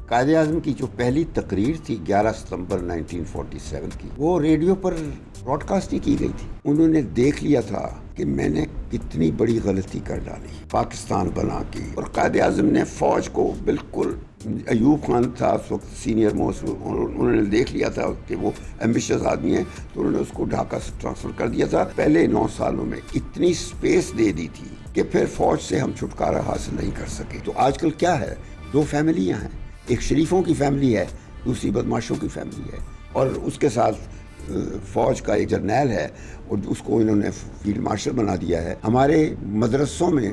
قائد اعظم کی جو پہلی تقریر تھی 11 ستمبر 1947 کی، وہ ریڈیو پر براڈ کاسٹ نہیں کی گئی تھی. انہوں نے دیکھ لیا تھا کہ میں نے کتنی بڑی غلطی کر ڈالی پاکستان بنا کے. اور قائد اعظم نے فوج کو بالکل، ایوب خان تھا اس وقت سینئر موسٹ، انہوں نے دیکھ لیا تھا کہ وہ ایمبیشس آدمی ہیں، تو انہوں نے اس کو ڈھاکہ سے ٹرانسفر کر دیا تھا. پہلے 9 سالوں میں اتنی سپیس دے دی تھی کہ پھر فوج سے ہم چھٹکارا حاصل نہیں کر سکے. تو آج کل کیا ہے، 2 فیملیاں ہیں، ایک شریفوں کی فیملی ہے، دوسری بدماشوں کی فیملی ہے، اور اس کے ساتھ فوج کا ایک جرنیل ہے اور اس کو انہوں نے فیلڈ مارشل بنا دیا ہے. ہمارے مدرسوں میں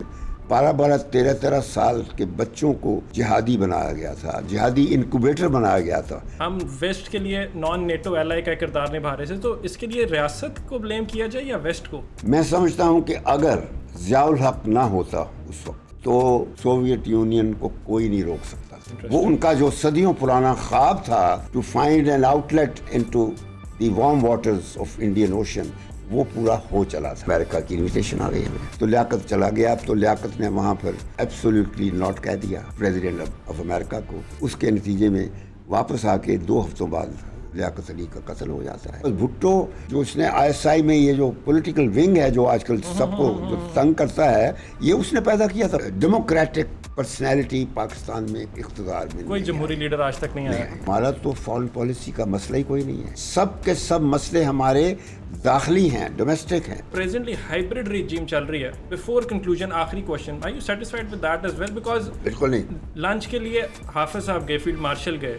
12 13 سال کے بچوں کو جہادی بنایا گیا تھا، جہادی انکوبیٹر بنایا گیا تھا. ہم ویسٹ کے لیے نان نیٹو ایلائی کا کردار نبھا رہے تھے، تو اس کے لیے ریاست کو بلیم کیا جائے یا ویسٹ کو؟ میں سمجھتا ہوں کہ اگر ضیاء الحق نہ ہوتا اس وقت تو سوویت یونین کو کوئی نہیں روک سکتا. وہ ان کا جو صدیوں پرانا خواب تھا to find an outlet into the warm waters of Indian Ocean, وہ پورا ہو چلا تھا. امریکہ کی انویٹیشن آ گئی ہے تو لیاقت چلا گیا. اب تو لیاقت نے وہاں پر ایبسولوٹلی ناٹ کہہ دیا پریزیڈنٹ آف امریکہ کو. اس کے نتیجے میں واپس آ کے 2 ہفتوں بعد لیاقت علی کا قتل ہو جاتا ہے. بھٹو جو اس نے ISI میں یہ جو پولیٹیکل ونگ ہے جو آج کل سب کو جو تنگ کرتا ہے، یہ اس نے پیدا کیا تھا. ڈیموکریٹک پرسنالٹی پاکستان میں اقتدار میں کوئی جمہوری لیڈر آج تک نہیں آیا. ہمارا تو فارن پالیسی کا مسئلہ ہی کوئی نہیں ہے. سب کے سب مسئلے ہمارے داخلی ہیں، ڈومیسٹک ہیں. پریزنٹلی ہائبرڈ ریجیم چل رہی ہے. بیفور کنکلوژن آخری question, are you satisfied with that as well? Because بالکل نہیں. لنچ کے لیے حافظ صاحب گئے، فیلڈ مارشل گئے.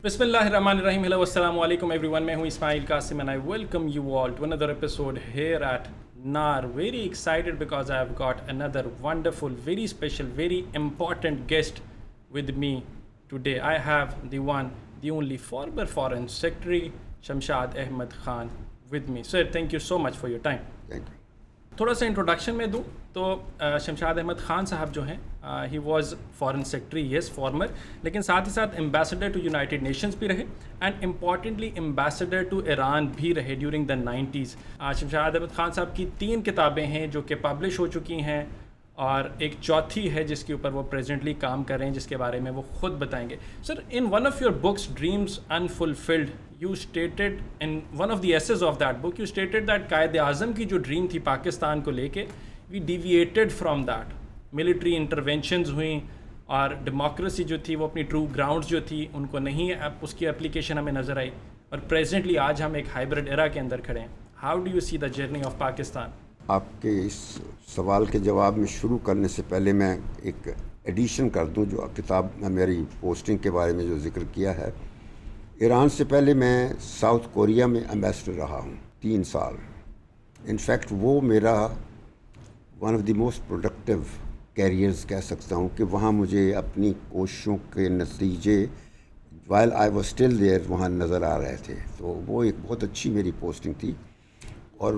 بسم اللہ الرحمن الرحیم. ہیلو السلام علیکم ایوری ون، میں ہوں اسماعیل Qasim and I welcome you all to another episode here at NAR. Very excited because I have got another wonderful, very special, very important guest with me today. I have the one, the only former Foreign Secretary Shamshad Ahmed Khan with me. Sir, thank you so much for your time. Thank you. تھوڑا سا introduction میں دوں تو شمشاد احمد خان صاحب جو ہیں، he was foreign secretary, yes former, لیکن ساتھ ہی ساتھ امبیسڈر ٹو یونائٹیڈ نیشنز بھی رہے and importantly ambassador to Iran بھی رہے during the 90s. Shamshad Ahmad Khan صاحب کی 3 کتابیں ہیں جو کہ پبلش ہو چکی ہیں، اور ایک چوتھی ہے جس کے اوپر وہ پریزنٹلی کام کر رہے ہیں، جس کے بارے میں وہ خود بتائیں گے. Sir, in one of your books dreams unfulfilled, you stated in one of the essays of that book, you stated that Quaid Azam کی جو ڈریم تھی پاکستان کو لے کے، we deviated from that. military interventions ہوئیں اور ڈیموکریسی جو تھی وہ اپنی ٹرو گراؤنڈز جو تھی ان کو نہیں اس کی اپلیکیشن ہمیں نظر آئی، اور پریزنٹلی آج ہم ایک ہائبرڈ ایرا کے اندر کھڑے ہیں. How do you see the journey of Pakistan? آپ کے اس سوال کے جواب میں شروع کرنے سے پہلے میں ایک ایڈیشن کر دوں جو کتاب میں میری پوسٹنگ کے بارے میں جو ذکر کیا ہے. ایران سے پہلے میں ساؤتھ کوریا میں ایمبیسڈر رہا ہوں 3 سال. انفیکٹ وہ میرا one of the most productive careers کہہ سکتا ہوں کہ وہاں مجھے اپنی کوششوں کے نتیجے while I was still there وہاں نظر آ رہے تھے. تو وہ ایک بہت اچھی میری پوسٹنگ تھی، اور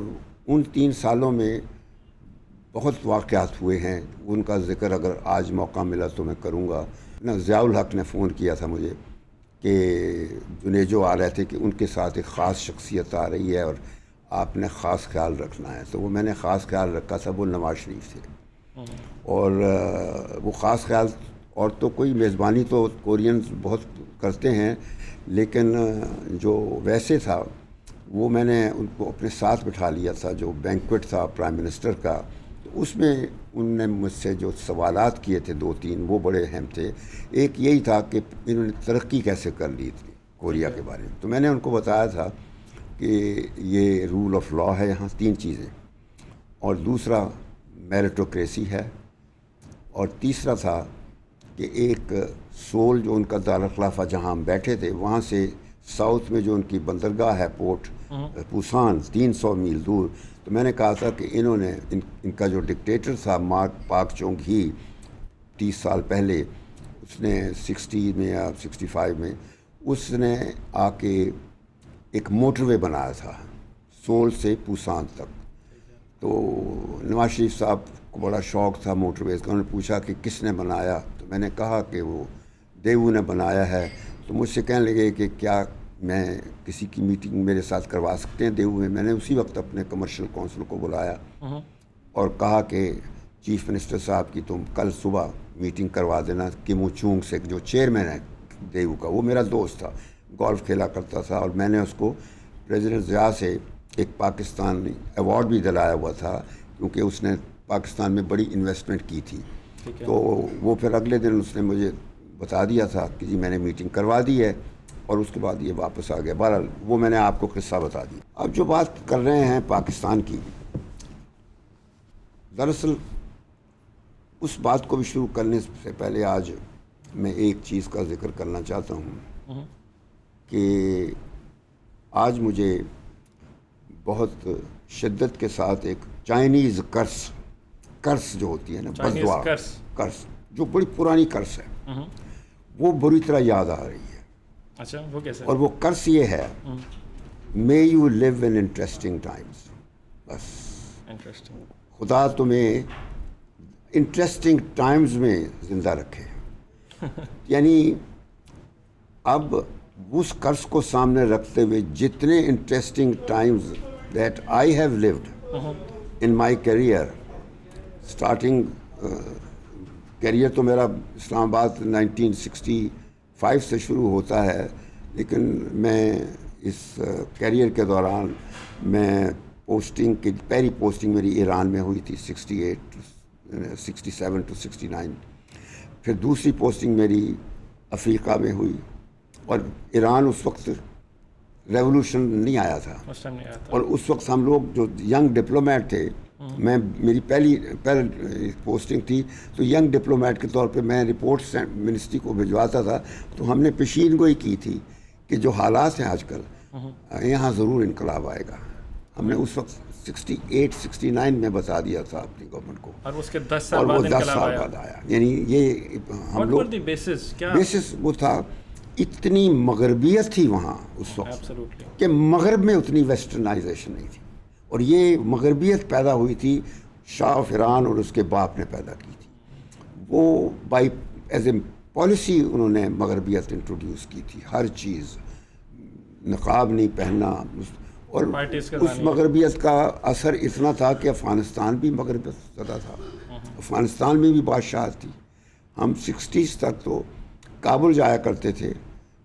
ان 3 سالوں میں بہت واقعات ہوئے ہیں. ان کا ذکر اگر آج موقع ملا تو میں کروں گا. ضیاء الحق نے فون کیا تھا مجھے کہ جنیجو آ رہے تھے کہ ان کے ساتھ ایک خاص شخصیت آ رہی ہے اور آپ نے خاص خیال رکھنا ہے. تو وہ میں نے خاص خیال رکھا تھا، وہ نواز شریف تھے. اور وہ خاص خیال، اور تو کوئی میزبانی تو کورینز بہت کرتے ہیں، لیکن جو ویسے تھا وہ میں نے ان کو اپنے ساتھ بٹھا لیا تھا. جو بینکویٹ تھا پرائم منسٹر کا، تو اس میں ان نے مجھ سے جو سوالات کیے تھے 2-3 وہ بڑے اہم تھے. ایک یہی تھا کہ انہوں نے ترقی کیسے کر لی تھی کوریا کے بارے میں. تو میں نے ان کو بتایا تھا کہ یہ رول آف لا ہے یہاں، 3 چیزیں، اور دوسرا میرٹوکریسی ہے، اور تیسرا تھا کہ ایک سول جو ان کا دارالخلافہ جہاں ہم بیٹھے تھے وہاں سے ساؤتھ میں جو ان کی بندرگاہ ہے پورٹ پوسان 300 میل دور. تو میں نے کہا تھا کہ انہوں نے ان کا جو ڈکٹیٹر تھا مارک پاک چونگ ہی 30 سال پہلے، اس نے 60 میں یا 65 میں اس نے آ کے ایک موٹر وے بنایا تھا سول سے پوسان تک. تو نواز شریف صاحب کو بڑا شوق تھا موٹر ویز کا. انہوں نے پوچھا کہ کس نے بنایا، تو میں نے کہا کہ وہ دیو نے بنایا ہے. تو مجھ سے کہنے لگے کہ کیا میں کسی کی میٹنگ میرے ساتھ کروا سکتے ہیں دیو میں. میں نے اسی وقت اپنے کمرشل کونسل کو بلایا اور کہا کہ چیف منسٹر صاحب کی تم کل صبح میٹنگ کروا دینا کم او چونگ سے، جو چیئرمین ہے دیو کا، وہ میرا دوست تھا، گولف کھیلا کرتا تھا، اور میں نے اس کو پریزیڈنٹ ضیاء سے ایک پاکستانی ایوارڈ بھی دلایا ہوا تھا کیونکہ اس نے پاکستان میں بڑی انویسٹمنٹ کی تھی. تو وہ پھر اگلے دن اس نے مجھے بتا دیا تھا کہ جی میں نے میٹنگ کروا دی ہے، اور اس کے بعد یہ واپس آ گیا. بہرحال وہ میں نے آپ کو قصہ بتا دیا. اب جو بات کر رہے ہیں پاکستان کی، دراصل اس بات کو بھی شروع کرنے سے پہلے آج میں ایک چیز کا ذکر کرنا چاہتا ہوں کہ آج مجھے بہت شدت کے ساتھ ایک چائنیز کرس جو ہوتی ہے نا، بد دعا، کرس جو بڑی پرانی کرس ہے، وہ بری طرح یاد آ رہی ہے. اچھا، وہ کیسے؟ اور وہ کرس یہ ہے، may you live in interesting times. بس انٹرسٹنگ، خدا تمہیں انٹرسٹنگ ٹائمز میں زندہ رکھے. یعنی اب اس کرس کو سامنے رکھتے ہوئے جتنے interesting times that I have lived in my career, starting career تو میرا اسلام آباد 1965 سے شروع ہوتا ہے، لیکن میں اس کیریئر کے دوران میں پوسٹنگ کی پہلی پوسٹنگ میری ایران میں ہوئی تھی 67 to 69. پھر دوسری پوسٹنگ میری افریقہ میں ہوئی، اور ایران اس وقت ریولوشن نہیں آیا تھا، اور اس وقت ہم لوگ جو ینگ ڈپلومیٹ تھے، میری پہلی پوسٹنگ تھی، تو ینگ ڈپلومیٹ کے طور پہ میں رپورٹس منسٹری کو بھجواتا تھا. تو ہم نے پیشین گوئی کی تھی کہ جو حالات ہیں آج کل، یہاں ضرور انقلاب آئے گا. ہم نے اس وقت 68-69 میں بتا دیا تھا اپنی گورنمنٹ کو، اور اس کے 10 سال اور وہ بعد 10 سال بعد آیا. یعنی یہ ہم لوگ بیسس وہ تھا، اتنی مغربیت تھی وہاں اس وقت کہ مغرب میں اتنی ویسٹرنائزیشن نہیں تھی، اور یہ مغربیت پیدا ہوئی تھی شاہ آف ایران اور اس کے باپ نے پیدا کی تھی. وہ بائی ایز اے پالیسی انہوں نے مغربیت انٹروڈیوس کی تھی. ہر چیز، نقاب نہیں پہننا، اور اس مغربیت کا اثر اتنا تھا کہ افغانستان بھی مغربیت زدہ تھا. افغانستان میں بھی بادشاہت تھی. ہم 60s تک تو کابل جایا کرتے تھے،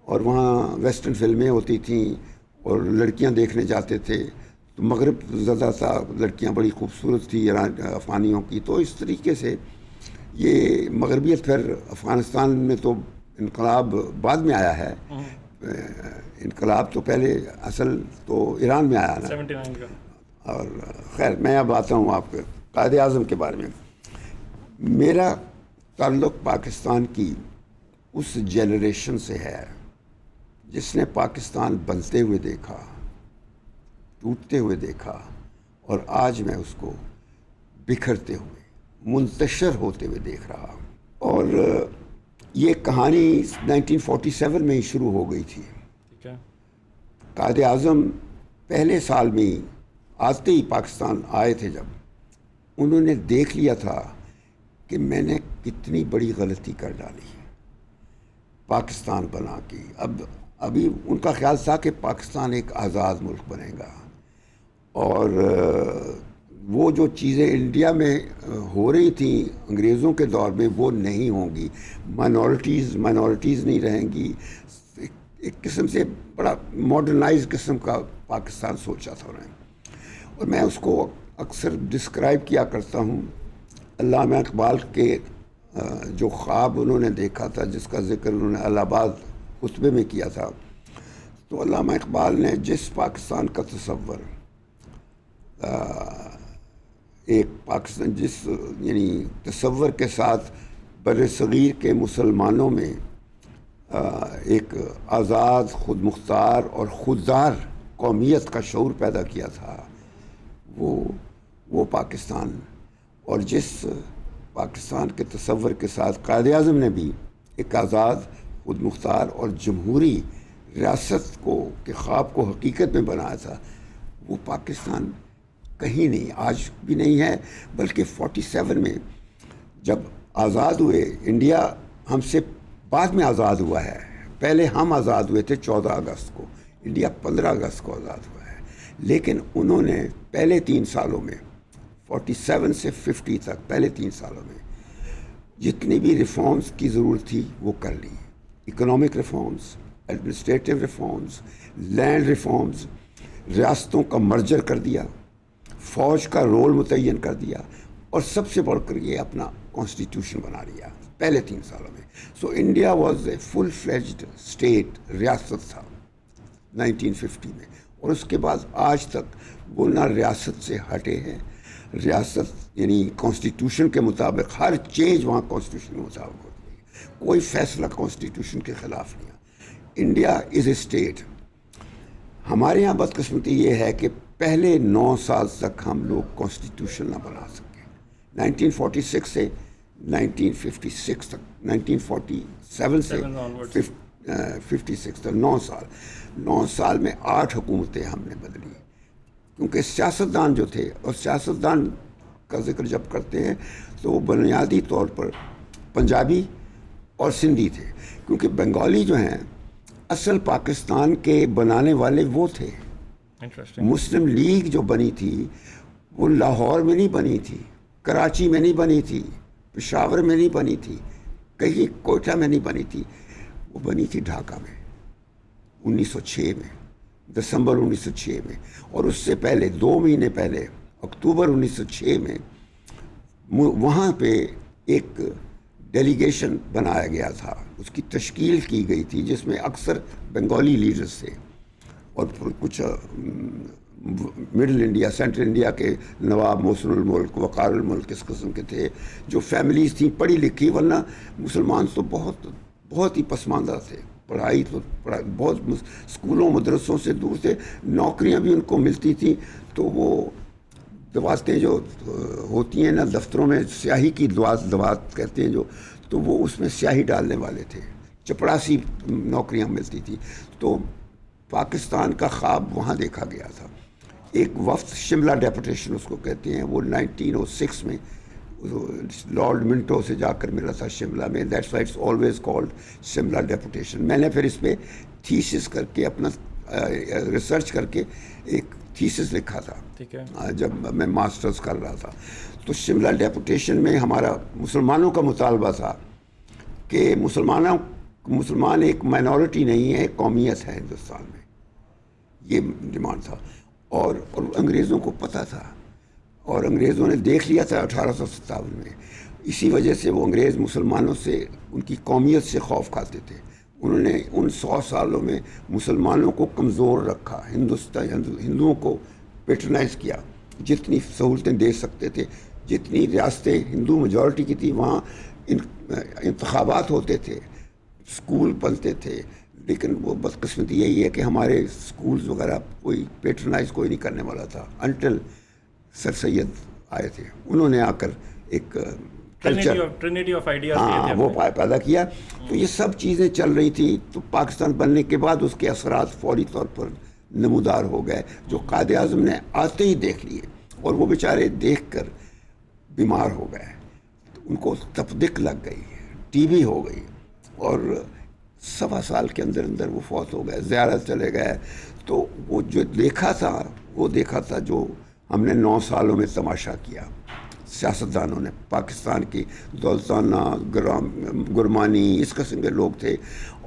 اور وہاں ویسٹرن فلمیں ہوتی تھیں اور لڑکیاں دیکھنے جاتے تھے. تو مغرب زدہ تھا، لڑکیاں بڑی خوبصورت تھی افغانیوں کی. تو اس طریقے سے یہ مغربیت پھر افغانستان میں تو انقلاب بعد میں آیا ہے. انقلاب تو پہلے اصل تو ایران میں آیا نا. 79 کا. اور خیر، میں اب آتا ہوں آپ کے قائد اعظم کے بارے میں. میرا تعلق پاکستان کی اس جنریشن سے ہے جس نے پاکستان بنتے ہوئے دیکھا، ٹوٹتے ہوئے دیکھا، اور آج میں اس کو بکھرتے ہوئے، منتشر ہوتے ہوئے دیکھ رہا. اور یہ کہانی 1947 میں ہی شروع ہو گئی تھی. قائد اعظم پہلے سال میں ہی آتے ہی پاکستان آئے تھے، جب انہوں نے دیکھ لیا تھا کہ میں نے کتنی بڑی غلطی کر ڈالی پاکستان بنا کے. ابھی ان کا خیال تھا کہ پاکستان ایک آزاد ملک بنے گا، اور وہ جو چیزیں انڈیا میں ہو رہی تھیں انگریزوں کے دور میں وہ نہیں ہوں گی. مائنورٹیز نہیں رہیں گی. ایک قسم سے بڑا ماڈرنائز قسم کا پاکستان سوچا تھا انہوں نے. اور میں اس کو اکثر ڈسکرائب کیا کرتا ہوں. علامہ اقبال کے جو خواب انہوں نے دیکھا تھا، جس کا ذکر انہوں نے الہ آباد خطبے میں کیا تھا، تو علامہ اقبال نے جس پاکستان کا تصور، ایک پاکستان یعنی تصور کے ساتھ بر صغیر کے مسلمانوں میں ایک آزاد، خود مختار اور خوددار قومیت کا شعور پیدا کیا تھا، وہ پاکستان. اور جس پاکستان کے تصور کے ساتھ قائد اعظم نے بھی ایک آزاد، خود مختار اور جمہوری ریاست کے خواب کو حقیقت میں بنایا تھا، وہ پاکستان کہیں نہیں، آج بھی نہیں ہے. بلکہ 47 میں جب آزاد ہوئے، انڈیا ہم سے بعد میں آزاد ہوا ہے. پہلے ہم آزاد ہوئے تھے 14 اگست کو، انڈیا 15 اگست کو آزاد ہوا ہے. لیکن انہوں نے پہلے 3 سالوں میں 47 سے 50 تک پہلے 3 سالوں میں جتنی بھی ریفارمز کی ضرورت تھی وہ کر لی. Economic reforms, administrative reforms, land reforms, ریاستوں کا مرجر کر دیا, فوج کا رول متعین کر دیا, اور سب سے بڑھ کر یہ اپنا کانسٹیٹیوشن بنا لیا پہلے 3 سالوں میں. So India was a full fledged state, ریاست تھا 1950 میں, اور اس کے بعد آج تک وہ نہ ریاست سے ہٹے ہیں. ریاست یعنی کانسٹیٹیوشن کے مطابق ہر چینج وہاں کانسٹیٹیوشن کے مطابق ہوتی ہے, کوئی فیصلہ کانسٹیٹیوشن کے خلاف نہیں. India is a state. ہمارے یہاں بدقسمتی یہ ہے کہ پہلے 9 سال تک ہم لوگ کانسٹیٹیوشن نہ بنا سکے. 1946 سے 1956 تک, 1947 سے 56 تک 9 سال میں 8 حکومتیں ہم نے بدلی. کیونکہ سیاستدان جو تھے, اور سیاستدان کا ذکر جب کرتے ہیں تو وہ بنیادی طور پر پنجابی اور سندھی تھے, کیونکہ بنگالی جو ہیں اصل پاکستان کے بنانے والے وہ تھے. مسلم لیگ جو بنی تھی وہ لاہور میں نہیں بنی تھی, کراچی میں نہیں بنی تھی, پشاور میں نہیں بنی تھی, کہیں کوئٹہ میں نہیں بنی تھی, وہ بنی تھی ڈھاکہ میں 1906 میں, دسمبر 1906 میں. اور اس سے پہلے 2 مہینے پہلے اکتوبر 1906 میں وہاں پہ ایک ڈیلیگیشن بنایا گیا تھا, اس کی تشکیل کی گئی تھی جس میں اکثر بنگالی لیڈرز تھے اور کچھ مڈل انڈیا, سینٹرل انڈیا کے نواب محسن الملک, وقار الملک اس قسم کے تھے, جو فیملیز تھیں پڑھی لکھی, ورنہ مسلمان تو بہت ہی پسماندہ تھے. پڑھائی تو بہت اسکولوں مدرسوں سے دور تھے, نوکریاں بھی ان کو ملتی تھیں. تو وہ دعوتیں جو ہوتی ہیں نا دفتروں میں, سیاہی کی دعوت کہتے ہیں جو, تو وہ اس میں سیاہی ڈالنے والے تھے, چپڑاسی نوکریاں ملتی تھی. تو پاکستان کا خواب وہاں دیکھا گیا تھا. ایک وفد, شملہ ڈیپوٹیشن اس کو کہتے ہیں, وہ 1906 میں لارڈ منٹو سے جا کر ملا تھا شملہ میں. That's why it's always called Shimla deputation. میں نے پھر اس پہ تھیسس کر کے اپنا ریسرچ کر کے ایک تھیسس لکھا تھا جب میں ماسٹرز کر رہا تھا. تو شملہ ڈیپوٹیشن میں ہمارا مسلمانوں کا مطالبہ تھا کہ مسلمان ایک مائنورٹی نہیں ہے, ایک قومیت ہے ہندوستان میں, یہ ڈیمانڈ تھا. اور انگریزوں کو پتہ تھا, اور انگریزوں نے دیکھ لیا تھا 1857 میں. اسی وجہ سے وہ انگریز مسلمانوں سے, ان کی قومیت سے خوف کھاتے تھے. انہوں نے ان 100 سالوں میں مسلمانوں کو کمزور رکھا, ہندوؤں کو پیٹرنائز کیا. جتنی سہولتیں دے سکتے تھے, جتنی ریاستیں ہندو میجورٹی کی تھی وہاں انتخابات ہوتے تھے, اسکول بنتے تھے. لیکن وہ بدقسمتی یہی ہے کہ ہمارے اسکولز وغیرہ کوئی پیٹرنائز کوئی نہیں کرنے والا تھا انٹل سر سید آئے تھے. انہوں نے آ کر ایک کلچر وہ پیدا کیا. تو یہ سب چیزیں چل رہی تھیں. تو پاکستان بننے کے بعد اس کے اثرات فوری طور پر نمودار ہو گئے, جو قائد اعظم نے آتے ہی دیکھ لیے, اور وہ بیچارے دیکھ کر بیمار ہو گئے. ان کو تپدق لگ گئی, ٹی بی ہو گئی, اور 1.25 سال کے اندر وہ فوت ہو گئے, زیارت چلے گئے. تو وہ جو دیکھا تھا جو ہم نے 9 سالوں میں تماشا کیا. سیاستدانوں نے, پاکستان کی دولتانہ, گرمانی, اس قسم کے لوگ تھے,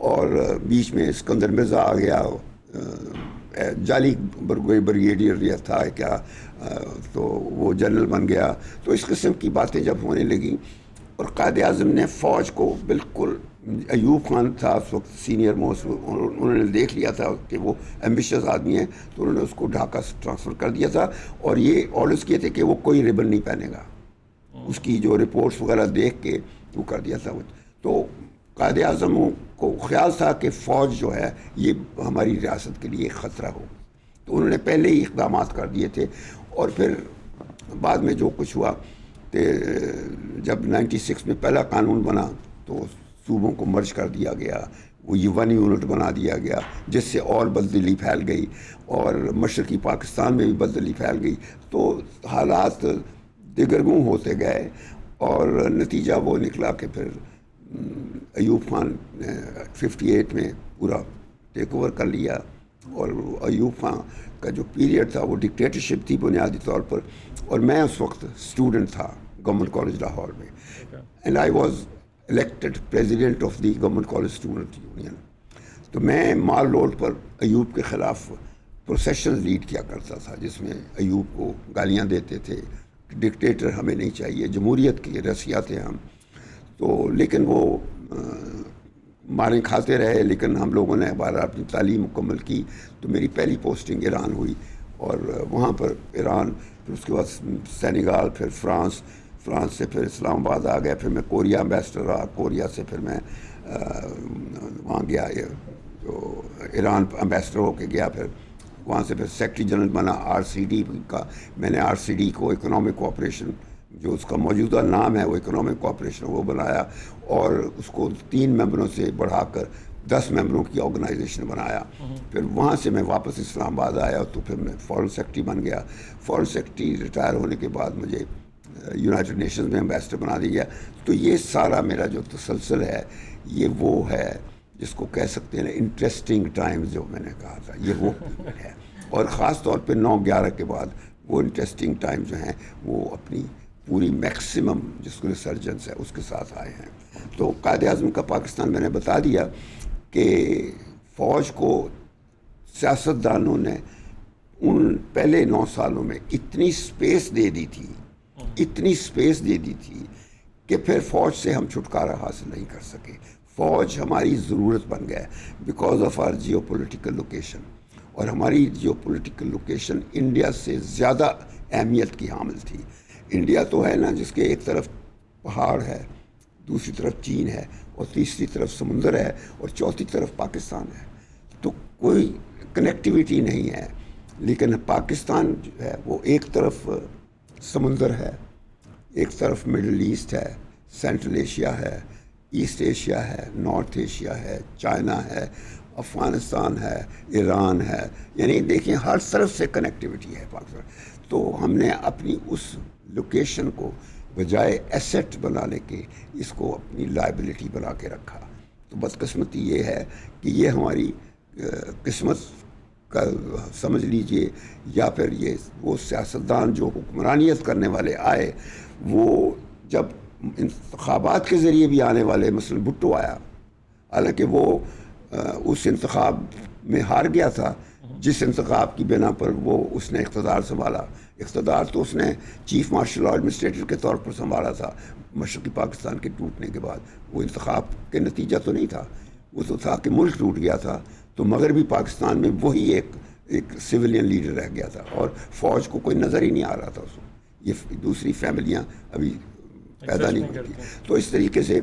اور بیچ میں اسکندر مرزا آ گیا, جعلی بریگیڈیئر تھا کیا, تو وہ جنرل بن گیا. تو اس قسم کی باتیں جب ہونے لگیں, اور قائد اعظم نے فوج کو بالکل, ایوب خان تھا اس وقت سینئر موسٹ, انہوں نے دیکھ لیا تھا کہ وہ ایمبیشس آدمی ہیں, تو انہوں نے اس کو ڈھاکہ سے ٹرانسفر کر دیا تھا. اور یہ آرڈرز کیے تھے کہ وہ کوئی ریبن نہیں پہنے گا. اس کی جو رپورٹس وغیرہ دیکھ کے وہ کر دیا تھا. تو قائد اعظم کو خیال تھا کہ فوج جو ہے یہ ہماری ریاست کے لیے خطرہ ہو, تو انہوں نے پہلے ہی اقدامات کر دیے تھے. اور پھر بعد میں جو کچھ ہوا, جب 96 میں پہلا قانون بنا تو صوبوں کو مرج کر دیا گیا, وہ یہ 1 یونٹ بنا دیا گیا, جس سے اور بدلی پھیل گئی, اور مشرقی پاکستان میں بھی بدلی پھیل گئی. تو حالات دگرگوں ہوتے گئے, اور نتیجہ وہ نکلا کہ پھر ایوب خان نے 58 میں پورا ٹیک اوور کر لیا, اور ایوب خان کا جو پیریڈ تھا وہ ڈکٹیٹرشپ تھی بنیادی طور پر، اور میں اس وقت اسٹوڈنٹ تھا گورنمنٹ کالج لاہور میں، and I was elected president of the government college student union. تو میں مال روڈ پر ایوب کے خلاف پروسیشن لیڈ کیا کرتا تھا، جس میں ایوب کو گالیاں دیتے تھے، ڈکٹیٹر ہمیں نہیں چاہیے، جمہوریت کے رسیا تھے ہم. تو لیکن وہ ماریں کھاتے رہے، لیکن ہم لوگوں نے بارہ اپنی تعلیم مکمل کی. تو میری پہلی پوسٹنگ ایران ہوئی، اور وہاں پر ایران، پھر اس کے بعد سینیگال، پھر فرانس سے پھر اسلام آباد آ گیا، پھر میں کوریا امبیسڈر رہا، کوریا سے پھر میں وہاں گیا، جو ایران امبیسڈر ہو کے گیا، پھر وہاں سے پھر سیکرٹری جنرل بنا RCD کا. میں نے RCD کو اکنامک کوآپریشن، جو اس کا موجودہ نام ہے وہ اکنامک کوآپریشن، وہ بنایا، اور اس کو 3 ممبروں سے بڑھا کر 10 ممبروں کی آرگنائزیشن بنایا. پھر وہاں سے میں واپس اسلام آباد آیا، تو پھر میں فارن سیکرٹری بن گیا. فارن سیکرٹری ریٹائر ہونے کے بعد مجھے یونائٹڈ نیشنز میں امبیسڈر بنا دیا گیا. تو یہ سارا میرا جو تسلسل ہے، یہ وہ ہے جس کو کہہ سکتے ہیں انٹرسٹنگ ٹائمز، جو میں نے کہا تھا، یہ وہ ہے. اور خاص طور پہ 9/11 کے بعد وہ انٹرسٹنگ ٹائم جو ہیں وہ اپنی پوری میکسیمم جس کو ریسرجنس ہے اس کے ساتھ آئے ہیں. تو قائد اعظم کا پاکستان میں نے بتا دیا کہ فوج کو سیاستدانوں نے ان پہلے 9 سالوں میں اتنی اسپیس دے دی تھی کہ پھر فوج سے ہم چھٹکارا حاصل نہیں کر سکے. فوج ہماری ضرورت بن گیا because of our geo political location, اور ہماری جیو پولیٹیکل لوکیشن انڈیا سے زیادہ اہمیت کی حامل تھی. انڈیا تو ہے نا، جس کے ایک طرف پہاڑ ہے، دوسری طرف چین ہے، اور تیسری طرف سمندر ہے، اور چوتھی طرف پاکستان ہے. تو کوئی کنیکٹیویٹی نہیں ہے. لیکن پاکستان جو ہے وہ ایک طرف سمندر ہے، ایک طرف مڈل ایسٹ ہے، سینٹرل ایشیا ہے، ایسٹ ایشیا ہے، نارتھ ایشیا ہے، چائنا ہے، افغانستان ہے، ایران ہے. یعنی دیکھیں ہر طرف سے کنیکٹیویٹی ہے پاکستان. تو ہم نے اپنی اس لوکیشن کو بجائے ایسٹ بنانے کے اس کو اپنی لائبلٹی بنا کے رکھا. تو بدقسمتی یہ ہے کہ یہ ہماری قسمت کا سمجھ لیجئے، یا پھر یہ وہ سیاستدان جو حکمرانیت کرنے والے آئے، وہ جب انتخابات کے ذریعے بھی آنے والے، مثلا بھٹو آیا، حالانکہ وہ اس انتخاب میں ہار گیا تھا جس انتخاب کی بنا پر اس نے اقتدار سنبھالا. اقتدار تو اس نے چیف مارشل ایڈمنسٹریٹر کے طور پر سنبھالا تھا مشرقی پاکستان کے ٹوٹنے کے بعد. وہ انتخاب کے نتیجہ تو نہیں تھا، وہ تو تھا کہ ملک ٹوٹ گیا تھا. تو مغربی پاکستان میں وہی ایک سویلین لیڈر رہ گیا تھا، اور فوج کو کوئی نظر ہی نہیں آ رہا تھا اس وقت. یہ دوسری فیملیاں ابھی پیدا نہیں ہوتی. تو اس طریقے سے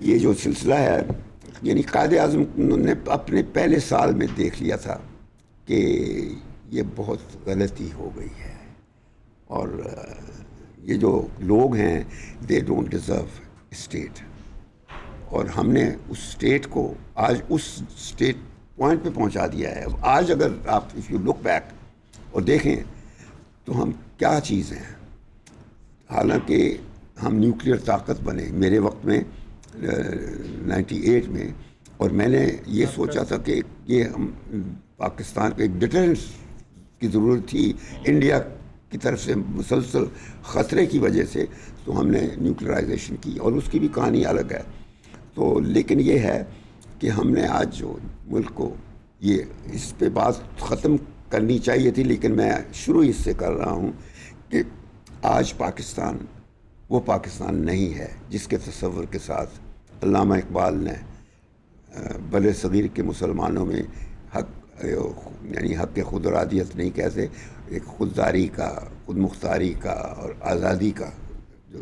یہ جو سلسلہ ہے، یعنی قائد اعظم نے اپنے پہلے سال میں دیکھ لیا تھا کہ یہ بہت غلطی ہو گئی ہے، اور یہ جو لوگ ہیں دے ڈونٹ ڈیزرو اسٹیٹ. اور ہم نے اس اسٹیٹ کو آج اس اسٹیٹ پوائنٹ پہ پہنچا دیا ہے. آج اگر آپ اف یو لک بیک اور دیکھیں تو ہم کیا چیز ہیں. حالانکہ ہم نیوکلیئر طاقت بنے میرے وقت میں 98 میں، اور میں نے یہ سوچا تھا کہ یہ ہم پاکستان کو ایک ڈیٹرنس کی ضرورت تھی انڈیا کی طرف سے مسلسل خطرے کی وجہ سے. تو ہم نے نیوکلرائزیشن کی، اور اس کی بھی کہانی الگ ہے. تو لیکن یہ ہے کہ ہم نے آج جو ملک کو، یہ اس پہ بات ختم کرنی چاہیے تھی، لیکن میں شروع اس سے کر رہا ہوں کہ آج پاکستان وہ پاکستان نہیں ہے جس کے تصور کے ساتھ علامہ اقبال نے بر صغیر کے مسلمانوں میں حق، یعنی حق خود ارادیت نہیں کہتے، ایک خودداری کا، خود مختاری کا اور آزادی کا، جو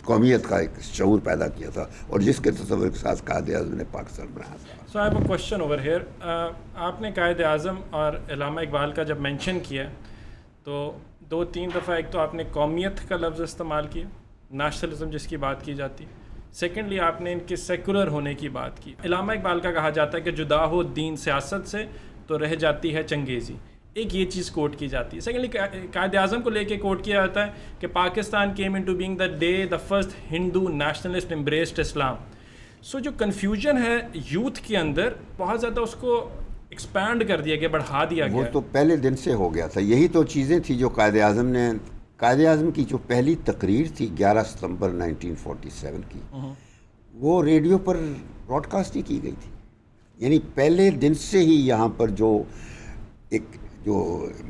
قومیت کا ایک شعور پیدا کیا تھا، اور جس کے تصور کے ساتھ قائد اعظم نے پاکستان بنایا تھا. So I have a question over here. آپ نے قائد اعظم اور علامہ اقبال کا جب مینشن کیا تو 2-3 دفعہ، ایک تو آپ نے قومیت کا لفظ استعمال کیا، نیشنلزم جس کی بات کی جاتی. سیکنڈلی آپ نے ان کے سیکولر ہونے کی بات کی. علامہ اقبال کا کہا جاتا ہے کہ جدا ہو دین سیاست سے تو رہ جاتی ہے چنگیزی. ایک یہ چیز کوٹ کی جاتی ہے. سیکنڈلی قائد اعظم کو لے کے کوٹ کیا جاتا ہے کہ Pakistan came into being the day the first Hindu nationalist embraced Islam. So جو کنفیوژن ہے یوتھ کے اندر، بہت زیادہ اس کو ایکسپینڈ کر دیا گیا, بڑھا دیا وہ گیا. تو پہلے دن سے ہو گیا تھا. یہی تو چیزیں تھیں جو قائد اعظم کی جو پہلی تقریر تھی 11 ستمبر 1947 کی, وہ ریڈیو پر براڈ کاسٹ نہیں کی گئی تھی. یعنی پہلے دن سے ہی یہاں پر جو ایک جو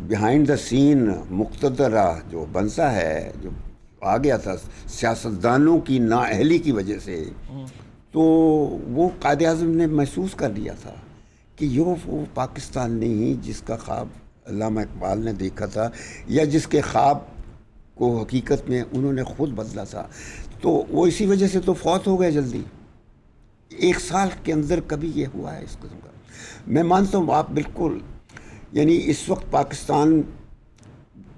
بیہائنڈ دا سین مقتدرہ جو بنسا ہے, جو آ گیا تھا سیاستدانوں کی نااہلی کی وجہ سے, تو وہ قائد اعظم نے محسوس کر لیا تھا کہ یہ وہ پاکستان نہیں جس کا خواب علامہ اقبال نے دیکھا تھا, یا جس کے خواب کو حقیقت میں انہوں نے خود بدلا تھا. تو وہ اسی وجہ سے تو فوت ہو گئے جلدی. 1 سال کے اندر کبھی یہ ہوا ہے اس قسم کا. میں مانتا ہوں آپ بالکل, یعنی اس وقت پاکستان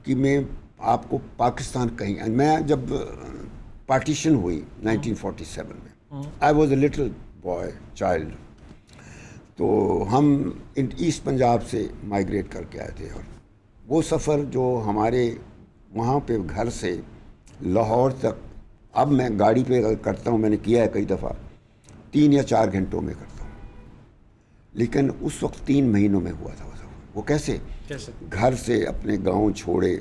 کی میں آپ کو پاکستان کہیں, میں جب پارٹیشن ہوئی 1947 میں, I was a little boy child, تو ہم ایسٹ پنجاب سے مائیگریٹ کر کے آئے تھے. اور وہ سفر جو ہمارے وہاں پہ گھر سے لاہور تک, اب میں گاڑی پہ کرتا ہوں, میں نے کیا ہے کئی دفعہ, 3 یا 4 گھنٹوں میں کرتا ہوں, لیکن اس وقت 3 مہینوں میں ہوا تھا وہ سفر. وہ کیسے گھر سے اپنے گاؤں چھوڑے,